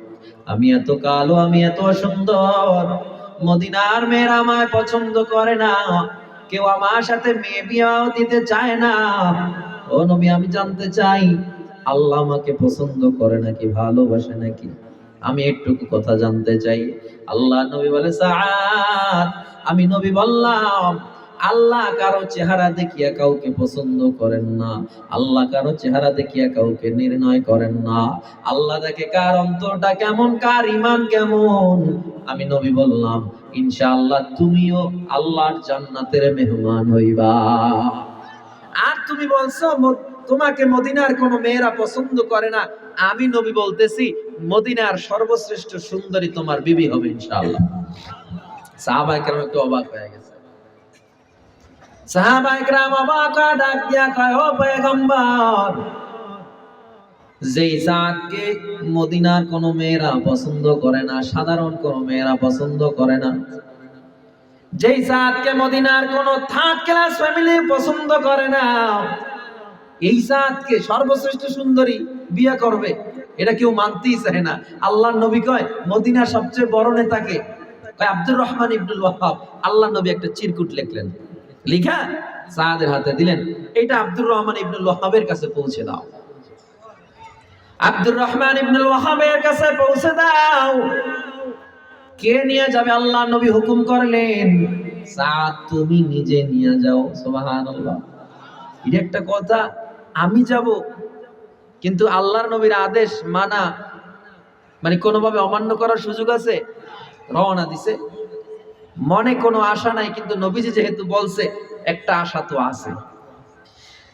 S2: আমি এত কালো, আমি এত সুন্দর, মদিনার মেয়েরা আমায় পছন্দ করে না, কেউ আমার সাথে মেয়ে বিয়াও দিতে চায় না। ও নবী, আমি জানতে চাই, আল্লাহ আমাকে পছন্দ করে নাকি ভালোবাসে নাকি, আমি একটুকু কথা জানতে চাই। আল্লাহ নবী বলে, সাআদ, আমি নবী বললাম, আল্লাহ কারো চেহারা দেখিয়া কাউকে পছন্দ করেন না, আল্লাহ কারো চেহারা দেখিয়া কাউকে নির্ণয় করেন না, আল্লাহ দেখে কার অন্তরটা কেমন, কার ঈমান কেমন। আমি নবী বললাম, ইনশাআল্লাহ তুমিও আল্লাহর জান্নাতের মেহমান হইবা। আর তুমি বলছো তোমাকে মদিনার কোন মেয়েরা পছন্দ করে না, আমি নবী বলতেছি মদিনার সর্বশ্রেষ্ঠ সুন্দরী তোমার বিবি হবে ইনশাআল্লাহ। সাহাবায়ে কেরাম একটু অবাক হয়ে গেছে। সাহাবায়ে কেরাম অবাক হয়ে ডাক দিয়া কয়, ও পয়গম্বর, যেই জাতকে মদিনার কোন মেয়েরা পছন্দ করে না, সাধারণ কোন মেয়েরা পছন্দ করে না, যেই জাতকে মদিনার কোন থার্ড ক্লাস ফ্যামিলি পছন্দ করে না, এই জাতকে সর্বশ্রেষ্ঠ সুন্দরী বিয়ে করবে, এটা কেউ মানতেই চায় না। আল্লাহর নবী কয়, মদিনার সবচেয়ে বড় নেতাকে, কয় আব্দুর রহমান ইবনুল ওয়াহাব। আল্লাহর নবী একটা চিরকুট লিখলেন, লিখা সাদের হাতে দিলেন, এটা আব্দুর রহমান ইবনুল ওয়াহাবের কাছে পৌঁছে দাও। আব্দুর রহমান ইবনুল ওয়াহাবের কাছে পৌঁছে দাও। কে নিয়ে যাবে? আল্লাহ নবী হুকুম করলেন, সাদ তুমি নিজে নিয়ে যাও। সুবহানাল্লাহ, এটা একটা কথা, আমি যাব, কিন্তু আল্লাহর নবীর আদেশ মানা মানে কোনোভাবে অমান্য করার সুযোগ আছে? রওনা দিছে, মনে কোনো আশা নাই, কিন্তু নবীজি যেহেতু বলছে, একটা আশা তো আছে।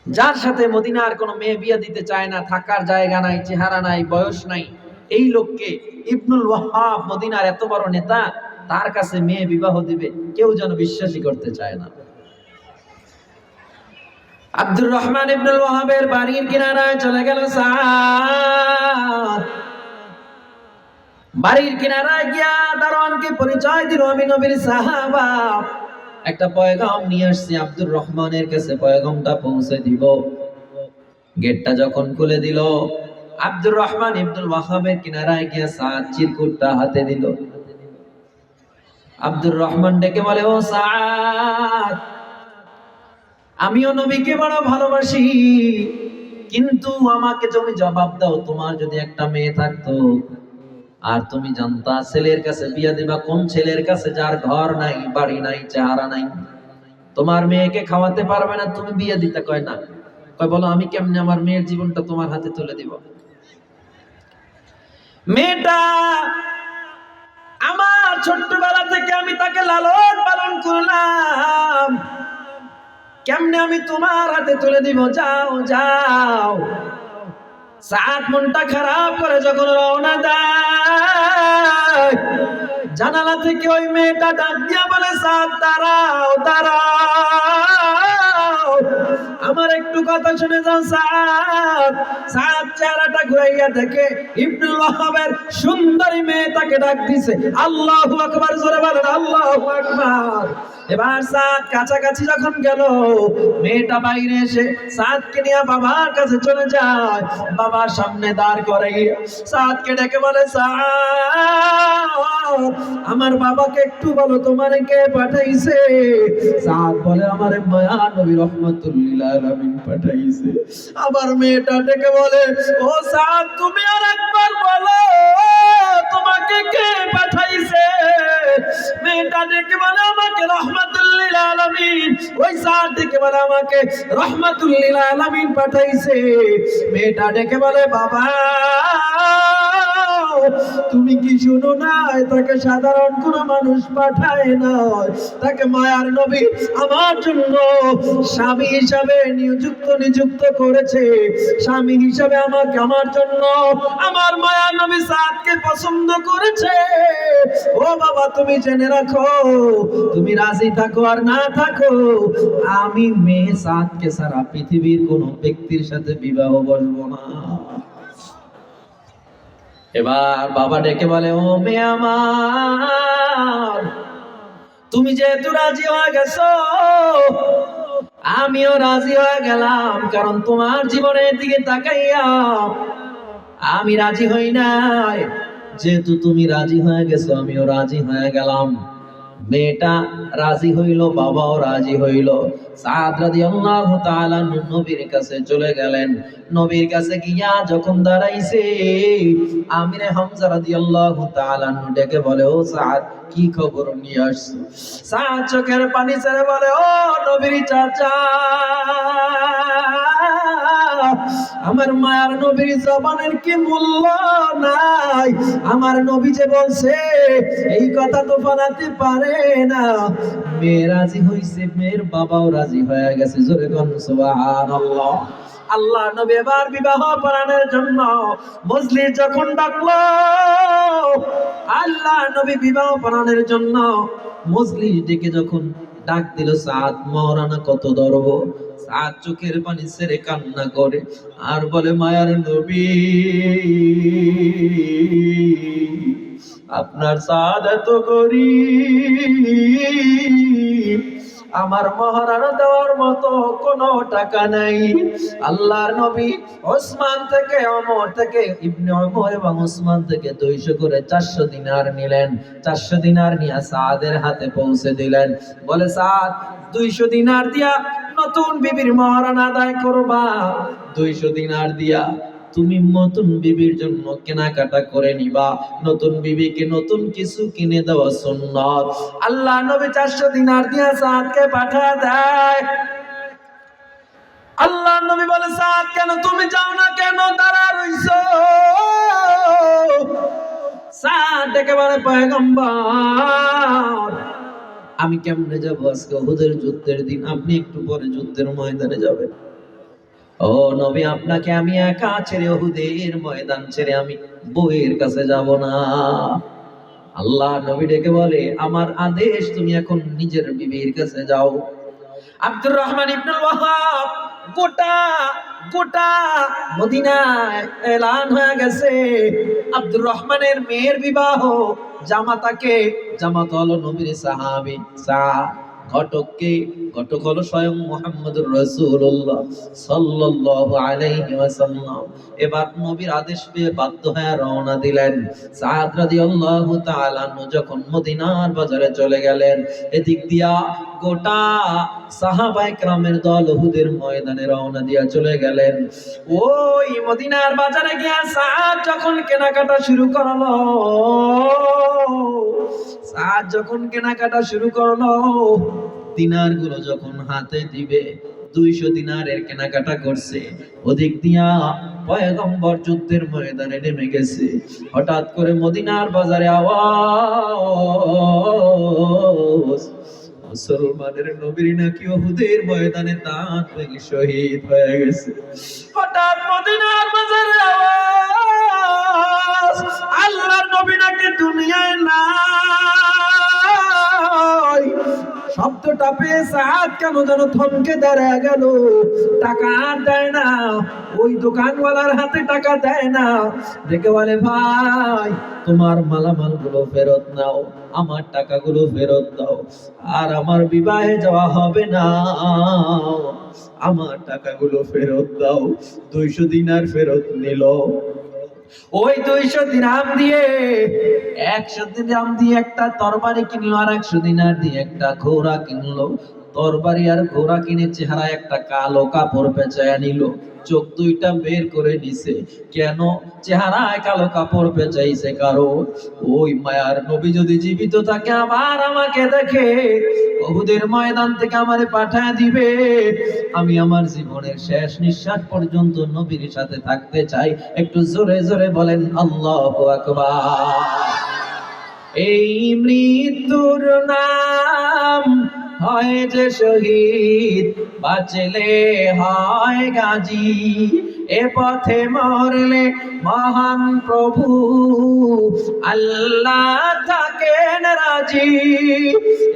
S2: যার সাথে মদিনার কোনো মেয়ে বিয়ে দিতে চায় না, থাকার জায়গা নাই, চেহারা নাই, বয়স নাই, এই লোককে ইবনুল ওয়াহাব, মদিনার এত বড় নেতা, তার কাছে মেয়ে বিবাহ দিবে, কেউ যেন বিশ্বাসই করতে চায় না। আব্দুর রহমান ইবনুল ওয়াহাবের বাড়ির কিনারায় চলে গেল সাদ। বাড়ির কিনারায় গিয়া দারোয়ানকে পরিচয় দিল, আমি নবীর সাহাবা, একটা পয়গাম নিয়ে আসছি আব্দুর রহমানের কাছে, পয়গামটা পৌঁছে দিব। গেটটা যখন খুলে দিল, আব্দুর রহমান ইবনুল ওয়াহাবের কিনারায় গিয়া সাদ চিরকুটটা হাতে দিল। আব্দুর রহমান ডেকে বলে, ও সাদ, আমিও নবীকে বড় ভালোবাসি, কিন্তু আমাকে তুমি জবাব দাও, তোমার যদি একটা মেয়ে থাকতো, আর তুমি জানতা ছেলের কাছে বিয়ে দিবা, কোন ছেলের কাছে যার ঘর নাই, বাড়ি নাই, চেহারা নাই, তোমার মেয়েকে খাওয়াতে পারবে না, তুমি বিয়ে দিতে? কয় না। কয়, বলো আমি কেমনে আমার মেয়ের জীবনটা তোমার হাতে তুলে দিব? মেয়েটা আমার ছোট্টবেলা থেকে আমি তাকে লালন পালন করলাম, কেমনে আমি তোমার হাতে তুলে দিব? যাও যাও। সাদ মনটা খারাপ করে যখন রওনা দেয়, জানালা থেকে ওই মেয়েটা ডাক দিয়া বলে, সাদ দাঁড়াও দাঁড়াও, আমার একটু কথা শুনে যাও। সাদ সাদ চেহারাটা ঘুরাইয়া দেখে ইবনুল ওয়াহাবের সুন্দরী মেয়ে তাকে ডাক দিছে। আল্লাহু আকবার, জোরে বলেন আল্লাহু আকবার। এবার সাদ কাছাকাছি যখন গেল, মেয়েটা বাইরে এসে সাদকে নিয়ে বাবার কাছে চলে যায়, বাবার সামনে দাঁড় করে সাদকে ডেকে বলে, সাদ, আমার বাবাকে একটু বলো তোমারে কে পাঠাইছে? সাদ বলে, আমার মায়া নবী রাহমাতুল লিল আলামিন পাঠাইছে। আবার মেয়েটা ডেকে বলে, ও সাদ, তুমি আর একবার বলো তোমাকে কে পাঠাইছে? মেয়েটা ডেকে বলে, আমাকে রাহমাতুল লিল
S1: লিল আলামিন। ওই সাদ ডেকে বলে আমাকে রহমাতুল লিল আলামিন পাঠাইছে। মেয়েটা ডেকে বলে বাবা তুমি কি শুনো না, তাকে সাধারণ কোন মানুষ পাঠায় না, তাকে মায়ার নবী আমার জন্য স্বামী হিসাবে নিযুক্ত করেছে। স্বামী হিসাবে আমাকে আমার জন্য আমার মায়ার নবী সাদকে পছন্দ করেছে। ও বাবা তুমি জেনে রাখো, তুমি রাজি থাকো আর না থাকো, আমি মেয়ে সাদকে সারা পৃথিবীর কোন ব্যক্তির সাথে বিবাহ বসবো না। এবার বাবা ডেকে বলে ও মেয়ে আমার, তুমি যেহেতু রাজি হয়ে গেছো আমিও রাজি হয়ে গেলাম, কারণ তোমার জীবনের দিকে তাকাইয়া আমি রাজি হই নাই। যেহেতু তুমি রাজি হয়ে গেছো আমিও রাজি হয়ে গেলাম। মেয়েটা রাজি হইল, বাবাও রাজি হইল। সাদ রাদিয়াল্লাহু তাআলা নবীর কাছে চলে গেলেন। নবীর কাছে গিয়া যখন দাঁড়াইছে, আমিরে হামজা রাদিয়াল্লাহু তাআলা ডেকে বলে ও সাদ কি খবর নিয়ে আসছো? সাদ চোখের পানি ছেড়ে বলে ও নবীর চাচা, আমার মায়ার নবীর জবানের কি মূল্য নাই? আমার নবী যে বলছে এই কথা তো ফলাতে পারে না। মেয়ে রাজি হইছে, মেয়ের বাবাও রাজি হয়ে গেছে। জোরে কোন সুবহানাল্লাহ। আল্লাহ নবী এবার বিবাহ পড়ানোর জন্য মজলিস যখন ডাকলো, আল্লাহ নবী বিবাহ পড়ানোর জন্য মজলিস ডেকে যখন ডাক দিল, সাদ মাওলানা কত দরব। সাদ চোখের পানি ছেড়ে কান্না করে আর বলে মায়ার নবী আপনার সাদ এত গরীব, আমার মহারানা দেওয়ার মতো কোনো টাকা নাই। আল্লাহর নবী ওসমান থেকে, ওমর থেকে, ইবনে ওমর এবং ওসমান থেকে 200 করে 400 দিনার নিলেন। 400 দিনার নিয়ে সাদের হাতে পৌঁছে দিলেন। বলে সাদ 200 দিনার দিয়া নতুন বিবির মহারানা আদায় করবা। 200 দিনার দিয়া তুমি নতুন বিবির জন্য কেনাকাটা করে নিবা। নতুন বিবিকে নতুন কিছু কিনে দেওয়া সুন্নাত। আল্লাহ নবী 400 দিনার দিয়া সাদকে পাঠা দেয়। আল্লাহ নবী বলে সাদ কেন তুমি যাও না, কেন দাঁড়া রইছো? সাদ ডেকে বলে পয়গম্বর আমি কেমনে যাব, আজকে উহুদের যুদ্ধের দিন, আপনি একটু পরে যুদ্ধের ময়দানে যাবেন। ও নবী আপনাকে আমি একা ছেড়ে উহুদের ময়দান ছেড়ে আমি বউয়ের কাছে যাব না। আল্লাহ নবী ডেকে বলে আমার আদেশ, তুমি এখন নিজের বিবির কাছে যাও। আব্দুর রহমান ইবনুল ওয়াহাব গোটা মদিনায় এলান হয়ে গেছে আব্দুর রহমানের মেয়ের বিবাহ। জামাত হলো নবীর সাহাবী সাদ। ঘটক হলো স্বয়ং মুহাম্মদুর রাসূলুল্লাহ সাল্লাল্লাহু আলাইহি ওয়াসাল্লাম। এবার নবীর আদেশ পেয়ে বাধ্য হয়ে রওনা দিলেন। সাদ রাদিয়াল্লাহু তাআলা যখন মদিনার বাজারে চলে গেলেন, এদিক দিয়া গোটা সাহাবায়ে কেরামের দল উহুদের ময়দানে রওনা দিয়া চলে গেলেন। ওই মদিনার বাজারে গিয়া সাদ যখন কেনাকাটা শুরু করলো, দিনার গুলো যখন হাতে দিবে, 200 দিনারের কেনাকাটা করছে। ওদিক দিয়া পয়গম্বর যুদ্ধের ময়দানে নেমে গেছে। হঠাৎ করে মদিনার বাজারে আওয়াজ, মুসলমানের নবীর নাকি উহুদের ময়দানে দাঁত ভেঙে শহীদ হয়ে গেছে। হঠাৎ মদিনার বাজারে আওয়াজ, আল্লাহর নবী নাকি দুনিয়ায় নাই। শব্দটা পেয়ে সাদ কেন যেন থমকে দাঁড়ায় গেল। টাকা আর দেয় না, ওই দোকানওয়ালার হাতে টাকা দেয় না। দেখে বলে ভাই তোমার মালামাল গুলো ফেরত নাও, আমার টাকাগুলো ফেরত দাও, আর আমার বিবাহে যাওয়া হবে না, আমার টাকাগুলো ফেরত দাও। 200 দিনার ফেরত নিল। ওই 200 দিরহাম দিয়ে 100 দিরহাম দিয়ে একটা তরবারি কিনলো, আর 100 দিনার দিয়ে একটা ঘোড়া কিনলো। তরবারি আর ঘোড়া কিনে চেহারা একটা কালো কাপড় পেঁচায় নিল।
S2: চোখ দুইটা বের করে নিছে। কেন? চেহারায় কালো কাপড় পেঁচাইছে। কারো ওই মায়ার নবী যদি জীবিত থাকে আবার আমাকে দেখে উহুদের ময়দান থেকে আমারে পাঠায় দিবে। আমি আমার জীবনের শেষ নিঃশ্বাস পর্যন্ত নবীর সাথে থাকতে চাই। একটু জোরে জোরে বলেন আল্লাহু আকবার। এই মৃত্যুর নাম হয় যে শহীদ, বাঁচলে হয় গাজী। এ পথে মরলে মহান প্রভু আল্লাহ থাকেন রাজি।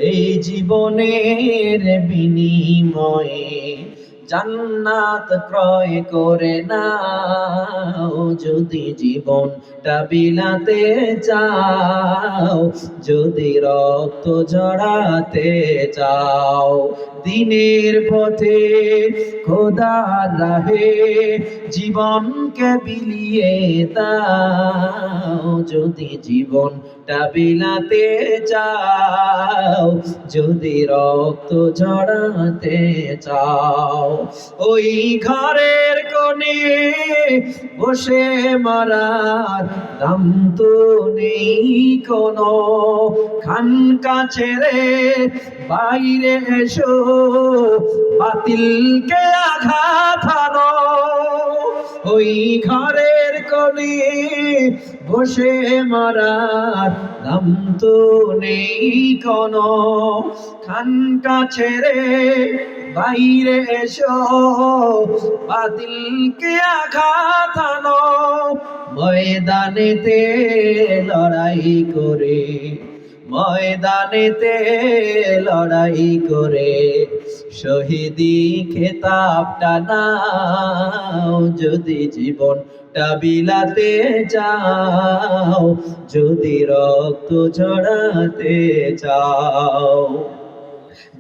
S2: এই জীবনের বিনিময়ে জান্নাত ক্রয় করে নাও, যদি জীবনটা বিলাতে চাও, যদি রক্ত ঝরাতে চাও। দিনের পথে খোদার রাহে জীবনকে বিলিয়ে দাও, যদি জীবনটা বিলাতে চাও, যদি রক্ত ঝরাতে চাও। ওই ঘরের কোণে বসে মারার দাম তো নেই কোনো, খানকা ছেড়ে বাইরে এসো, বাতিলকে আঘাত হানো। ওই ঘরের কোণে বসে মারার দাম তো নেই কোনো, খানকা ছেড়ে বাইরে এসো, বাতিলকে আঘাত হানো। ময়দানেতে লড়াই করে, ময়দানেতে লড়াই করে শহীদি খেতাবটা নাও, যদি জীবনটা বিলাতে চাও, যদি রক্ত ঝরাতে চাও।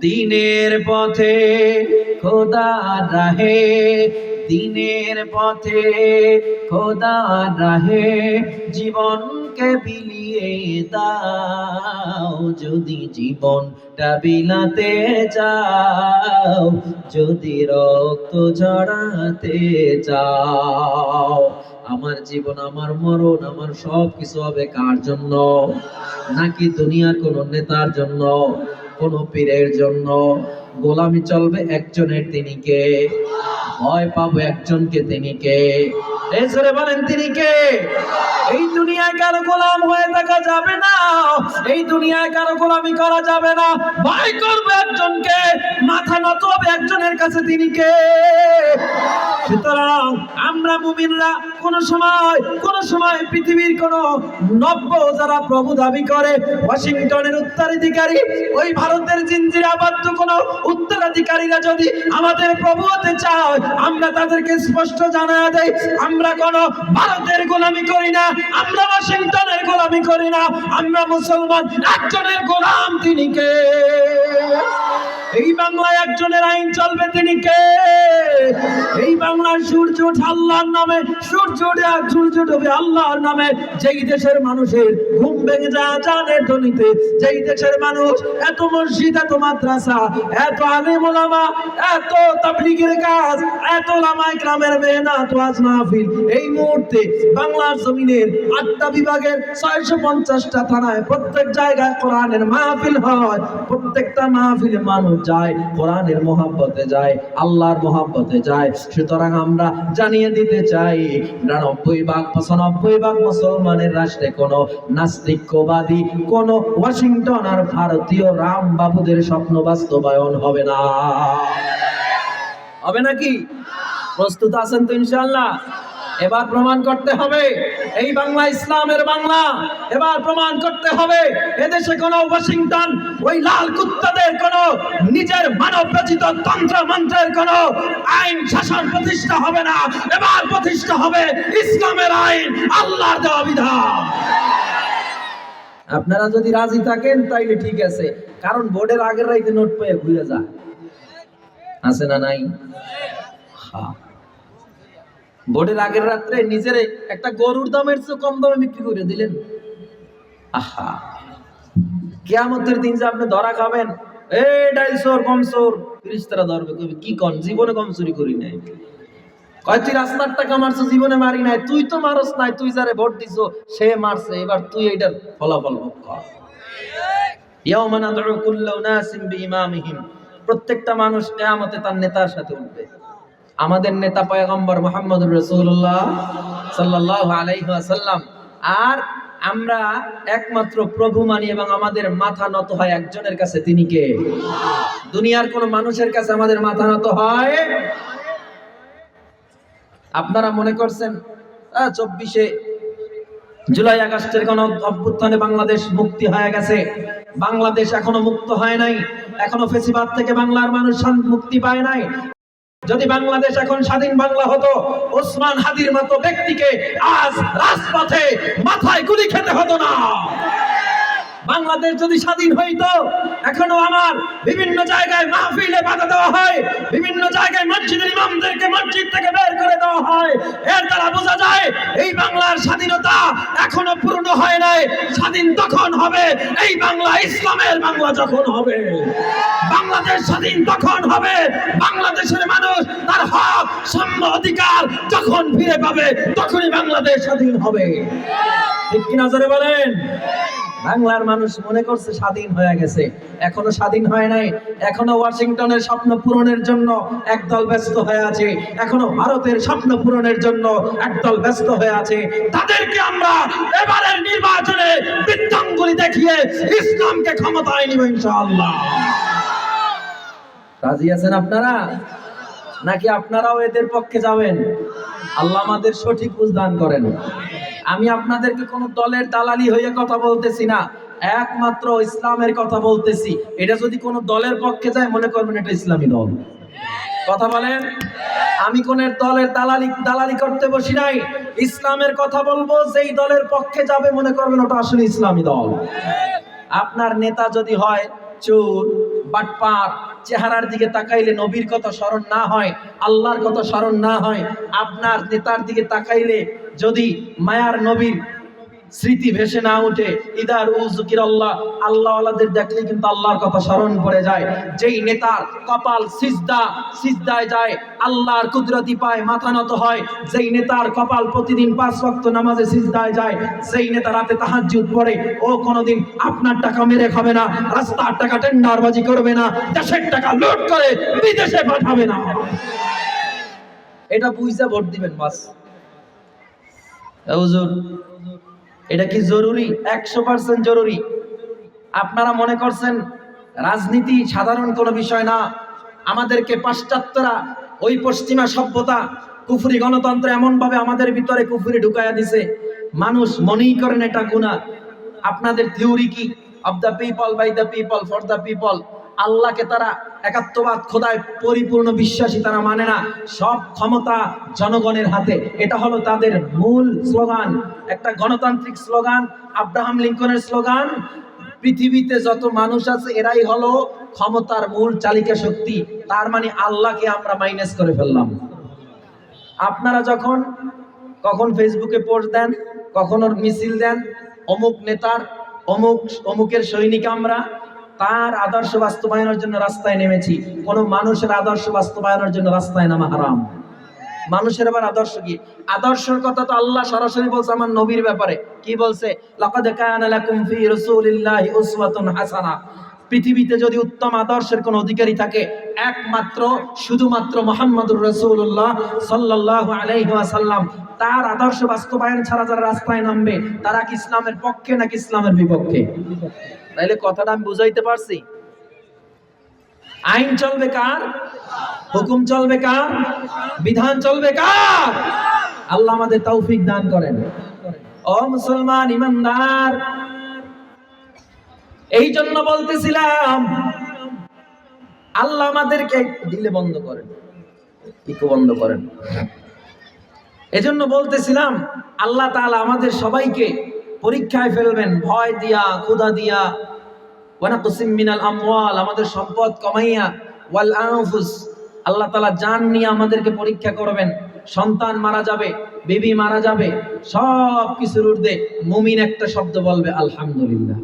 S2: দিনের পথে খোদার রাহে, দিনের পথে খোদার রাহে জীবনকে বিলিয়ে দাও, যদি জীবনটা বিলাতে চাও, যদি রক্ত ঝরাতে চাও। আমার জীবন, আমার মরণ, আমার সব কিছু হবে কার জন্য? নাকি দুনিয়ার কোন নেতার জন্য, কোন পীরের জন্য? গোলামি চলবে একজনের, তিনি কে? ভয় পাবো একজনকে, তিনি কে? এই জোরে বলেন তিনি কে? এই দুনিয়ায় কারো গোলাম হয়ে থাকা যাবে না, এই দুনিয়ায় কারো গোলামি করা যাবে না। ভয় করবে একজনকে, মাথা নত হবে একজনের কাছে, তিনি কে? সুতরাং আমরা মুমিনরা কোন সময় পৃথিবীর কোন নব্য যারা প্রভু দাবি করে, ওয়াশিংটনের উত্তরাধিকারী, ওই ভারতের জিঞ্জিরাবদ্ধ কোন উত্তরাধিকারীরা যদি আমাদের প্রভু হতে চায়, আমরা তাদেরকে স্পষ্ট জানায় দেই, আমরা কোন ভারতের গোলামি করি না, আমরা ওয়াশিংটনের গোলামি করি না, আমরা মুসলমান একজনের গোলাম, তিনি কে? এই বাংলায় একজনের আইন চলবে, তিনি কে? এই বাংলার সূর্য ওঠে আল্লাহর নামে, সূর্য ডুবে আল্লাহর নামে। যেই দেশের মানুষের ঘুম ভেঙে যায় আজানের ধ্বনিতে, যেই দেশের মানুষ এত মসজিদ, এত মাদ্রাসা, এত আলেম ওলামা, এত তাবলীগের কাজ, এত ওলামায়ে কেরামের মেহনত ওয়াজ মাহফিল, এই মুহূর্তে বাংলার জমিনের 8টা বিভাগের 650টা থানায় প্রত্যেক জায়গায় কোরআনের মাহফিল হয়। প্রত্যেকটা মাহফিলে মানুষ যায়, কোরআনের মহব্বতে যায়, আল্লাহর মহব্বতে যায়। সুতরাং আমরা জানিয়ে দিতে চাই, 95% মুসলমানের রাষ্ট্রে কোন নাস্তিকবাদী, কোন ওয়াশিংটন আর ভারতীয় রাম বাবুদের স্বপ্ন বাস্তবায়ন হবে না। হবে নাকি? প্রস্তুত আছেন তো ইনশাআল্লাহ? এবার প্রমাণ করতে হবে এই বাংলা ইসলামের বাংলা। এবার প্রমাণ করতে হবে এদেশে কোন ওয়াশিংটন, ওই লাল কুত্তাদের কোন নিজের মানব রচিত তন্ত্র মন্ত্রের কোন আইন শাসন প্রতিষ্ঠা হবে না। এবার প্রতিষ্ঠা হবে ইসলামের আইন, আল্লাহর দেওয়া বিধান। আপনারা যদি রাজি থাকেন তাইলে ঠিক আছে, কারণ বোর্ডের আগের রাইতে নোট পেয়ে ঘুরে যায়, আছে না নাই? হ্যাঁ, ভোটের আগের রাত্রে নিজের একটা গরুর দামের চেয়ে কম দামে বিক্রি করে দিলেন। আহা, কিয়ামতের দিন যে আপনি ধরা খাবেন, এই ডাইল চোর, কম চোর, ফেরেশতারা ধরবে, কইবে কি কোন, জীবনে কম চুরি করি নাই। কয় তুই রাস্তার টাকা মারছো, জীবনে মারি নাই। তুই তো মারস নাই, তুই যারে ভোট দিছো সে মারছে, এবার তুই এইটার ফলাফল ভোগ কর। ইয়াউমা নাদউ কুল্লা উনাসিম বিইমামিহিম, প্রত্যেকটা মানুষ কিয়ামতে তার নেতার সাথে উঠবে। আমাদের নেতা পয়গম্বর মুহাম্মদুর রাসূলুল্লাহ সাল্লাল্লাহু আলাইহি ওয়াসাল্লাম। আর আমরা একমাত্র প্রভু মানি এবং আমাদের মাথা নত হয় একজনের কাছে, তিনি কে? দুনিয়ার কোন মানুষের কাছে আমাদের মাথা নত হয়? আপনারা মনে করছেন 24শে জুলাই আগস্টের কোন অভ্যুত্থানে বাংলাদেশ মুক্তি হয়ে গেছে? বাংলাদেশ এখনো মুক্ত হয় নাই, এখনো ফেসিবাদ থেকে বাংলার মানুষ মুক্তি পায় নাই। যদি বাংলাদেশ এখন স্বাধীন বাংলা হতো, ওসমান হাদির মতো ব্যক্তিকে আজ রাজপথে মাথায় গুলি খেতে হতো না। বাংলাদেশ যদি স্বাধীন হইতো, এখনো আমার বিভিন্ন জায়গায় মাহফিলে বাধা দেওয়া হয়, বিভিন্ন জায়গায় মসজিদের ইমামদেরকে মসজিদ থেকে বের করে দেওয়া হয়। এর দ্বারা বোঝা যায় এই বাংলার স্বাধীনতা এখনো পূর্ণ হয় নাই। স্বাধীন তখন হবে এই বাংলা ইসলামের বাংলা যখন হবে। বাংলাদেশ স্বাধীন তখন হবে বাংলাদেশের মানুষ তার হক সাম্য অধিকার যখন ফিরে পাবে, তখনই বাংলাদেশ স্বাধীন হবে। ঠিক কি নজরে বলেন? বাংলার মানুষ মনে করছে স্বাধীন হয়ে গেছে, এখনো স্বাধীন হয় নাই। এখনো ওয়াশিংটনের স্বপ্ন পূরণের জন্য একদল ব্যস্ত হয়ে আছে, এখনো ভারতের স্বপ্ন পূরণের জন্য একদল ব্যস্ত হয়ে আছে। তাদেরকে আমরা এবারের নির্বাচনে বৃত্তাঙ্গুলি দেখিয়ে ইসলামকে ক্ষমতায় নিব ইনশাআল্লাহ। রাজি আছেন আপনারা? নাকি আপনারাও এদের পক্ষে যাবেন? আল্লাহ আমাদের সঠিক বুঝ দান করেন। আমি আপনাদেরকে কোন দলের দালালি হয়ে কথা বলতেছি না, একমাত্র ইসলামের কথা বলতেছি। এটা যদি কোন দলের পক্ষে যায়, মনে করবেন এটা ইসলামী দল। কথা বলেন। আমি কোন দলের দালালি করতে বসি নাই, ইসলামের কথা বলবো। যেই দলের পক্ষে যাবে মনে করবেন ওটা আসলে ইসলামী দল। আপনার নেতা যদি হয় চোর, বাটপার, চেহারার দিকে তাকাইলে নবীর কথা স্মরণ না হয়, আল্লাহর কথা স্মরণ না হয়, আপনার নেতার দিকে তাকাইলে যদি মায়ার নবীর স্মৃতি ভেসে না উঠে, ইদার উযকির আল্লাহ, আল্লাহওয়ালাদের দেখলে কিন্তু আল্লাহর কথা স্মরণ পড়ে যায়। যেই নেতার কপাল সিজদায় যায়, আল্লাহর কুদরতি পায়, মাথা নত হয়, যেই নেতার কপাল প্রতিদিন 5 ওয়াক্ত নামাজে সিজদায় যায়, যেই নেতা রাতে তাহাজ্জুদ পড়ে, ও কোনোদিন আপনার টাকা মেরে খাবে না, রাস্তার টাকা টেন্ডারবাজি করবে না, দেশের টাকা লুট করে বিদেশে পাঠাবে না। এটা বুঝে ভোট দিবেন বাস। হুজুর এটা কি জরুরি? 100% জরুরি। আপনারা মনে করছেন রাজনীতি সাধারণ কোনো বিষয় না। আমাদেরকে পাশ্চাত্যরা, ওই পশ্চিমা সভ্যতা, কুফরি গণতন্ত্র এমন ভাবে আমাদের ভিতরে কুফরি ঢুকাইয়া দিছে, মানুষ মনেই করেন এটা গুনাহ। আপনাদের থিওরি কি? Of the people, by the people, for the people. আল্লাহকে তারা একাত্মবাদ খোদায় পরিপূর্ণ বিশ্বাসী, তারা মানে না। সব ক্ষমতা জনগণের হাতে, এটা হলো তাদের মূল স্লোগান। একটা গণতান্ত্রিক স্লোগান, আব্রাহাম লিঙ্কনের স্লোগান। পৃথিবীতে যত মানুষ আছে এরাই হলো ক্ষমতার মূল চালিকা শক্তি। তার মানে আল্লাহকে আমরা মাইনাস করে ফেললাম। আপনারা যখন কখন ফেসবুকে পোস্ট দেন, কখনো মিছিল দেন, অমুক নেতার অমুকের সৈনিক আমরা, তার আদর্শ বাস্তবায়নের জন্য রাস্তায় নেমেছি। কোন মানুষের আদর্শ বাস্তবায়নের জন্য রাস্তায় নামা হারাম। মানুষের আবার আদর্শ কি? আদর্শের কথা তো আল্লাহ সরাসরি বলছে আমার নবীর ব্যাপারে। কি বলছে? লাকাদ কানা লাকুম ফি রাসূলিল্লাহি উসওয়াতুন হাসানাহ। পৃথিবীতে যদি উত্তম আদর্শের কোন অধিকারী থাকে, একমাত্র শুধুমাত্র মুহাম্মদুর রাসূলুল্লাহ সাল্লাল্লাহু আলাইহি ওয়াসাল্লাম। তার আদর্শ বাস্তবায়ন ছাড়া যারা রাস্তায় নামবে, তারা কি ইসলামের পক্ষে নাকি ইসলামের বিপক্ষে? তাইলে কথাটা আমি বুঝাইতে পারছি? আইন চলবে কার? হুকুম চলবে কার? বিধান চলবে কার? আল্লাহ আমাদের তৌফিক দান করেন। ও মুসলমান ইমানদার, এই জন্য বলতেছিলাম আল্লাহ আমাদেরকে দিলে বন্ধ করেন, ইকো বন্ধ করেন। এজন্য বলতেছিলাম আল্লাহ তাআলা আমাদের সবাইকে পরীক্ষায় ফেলবেন, ভয় দিয়া, ক্ষুধা দিয়া, ওয়ানাকুসিম মিনাল আমওয়াল, আমাদের সম্পদ কমাইয়া, ওয়াল আনফুস, আল্লাহ তাআলা জান নিয়ে আমাদেরকে পরীক্ষা করবেন। সন্তান মারা যাবে, বিবি মারা যাবে, সব কিছুর ঊর্ধ্বে মুমিন একটা শব্দ বলবে আলহামদুলিল্লাহ।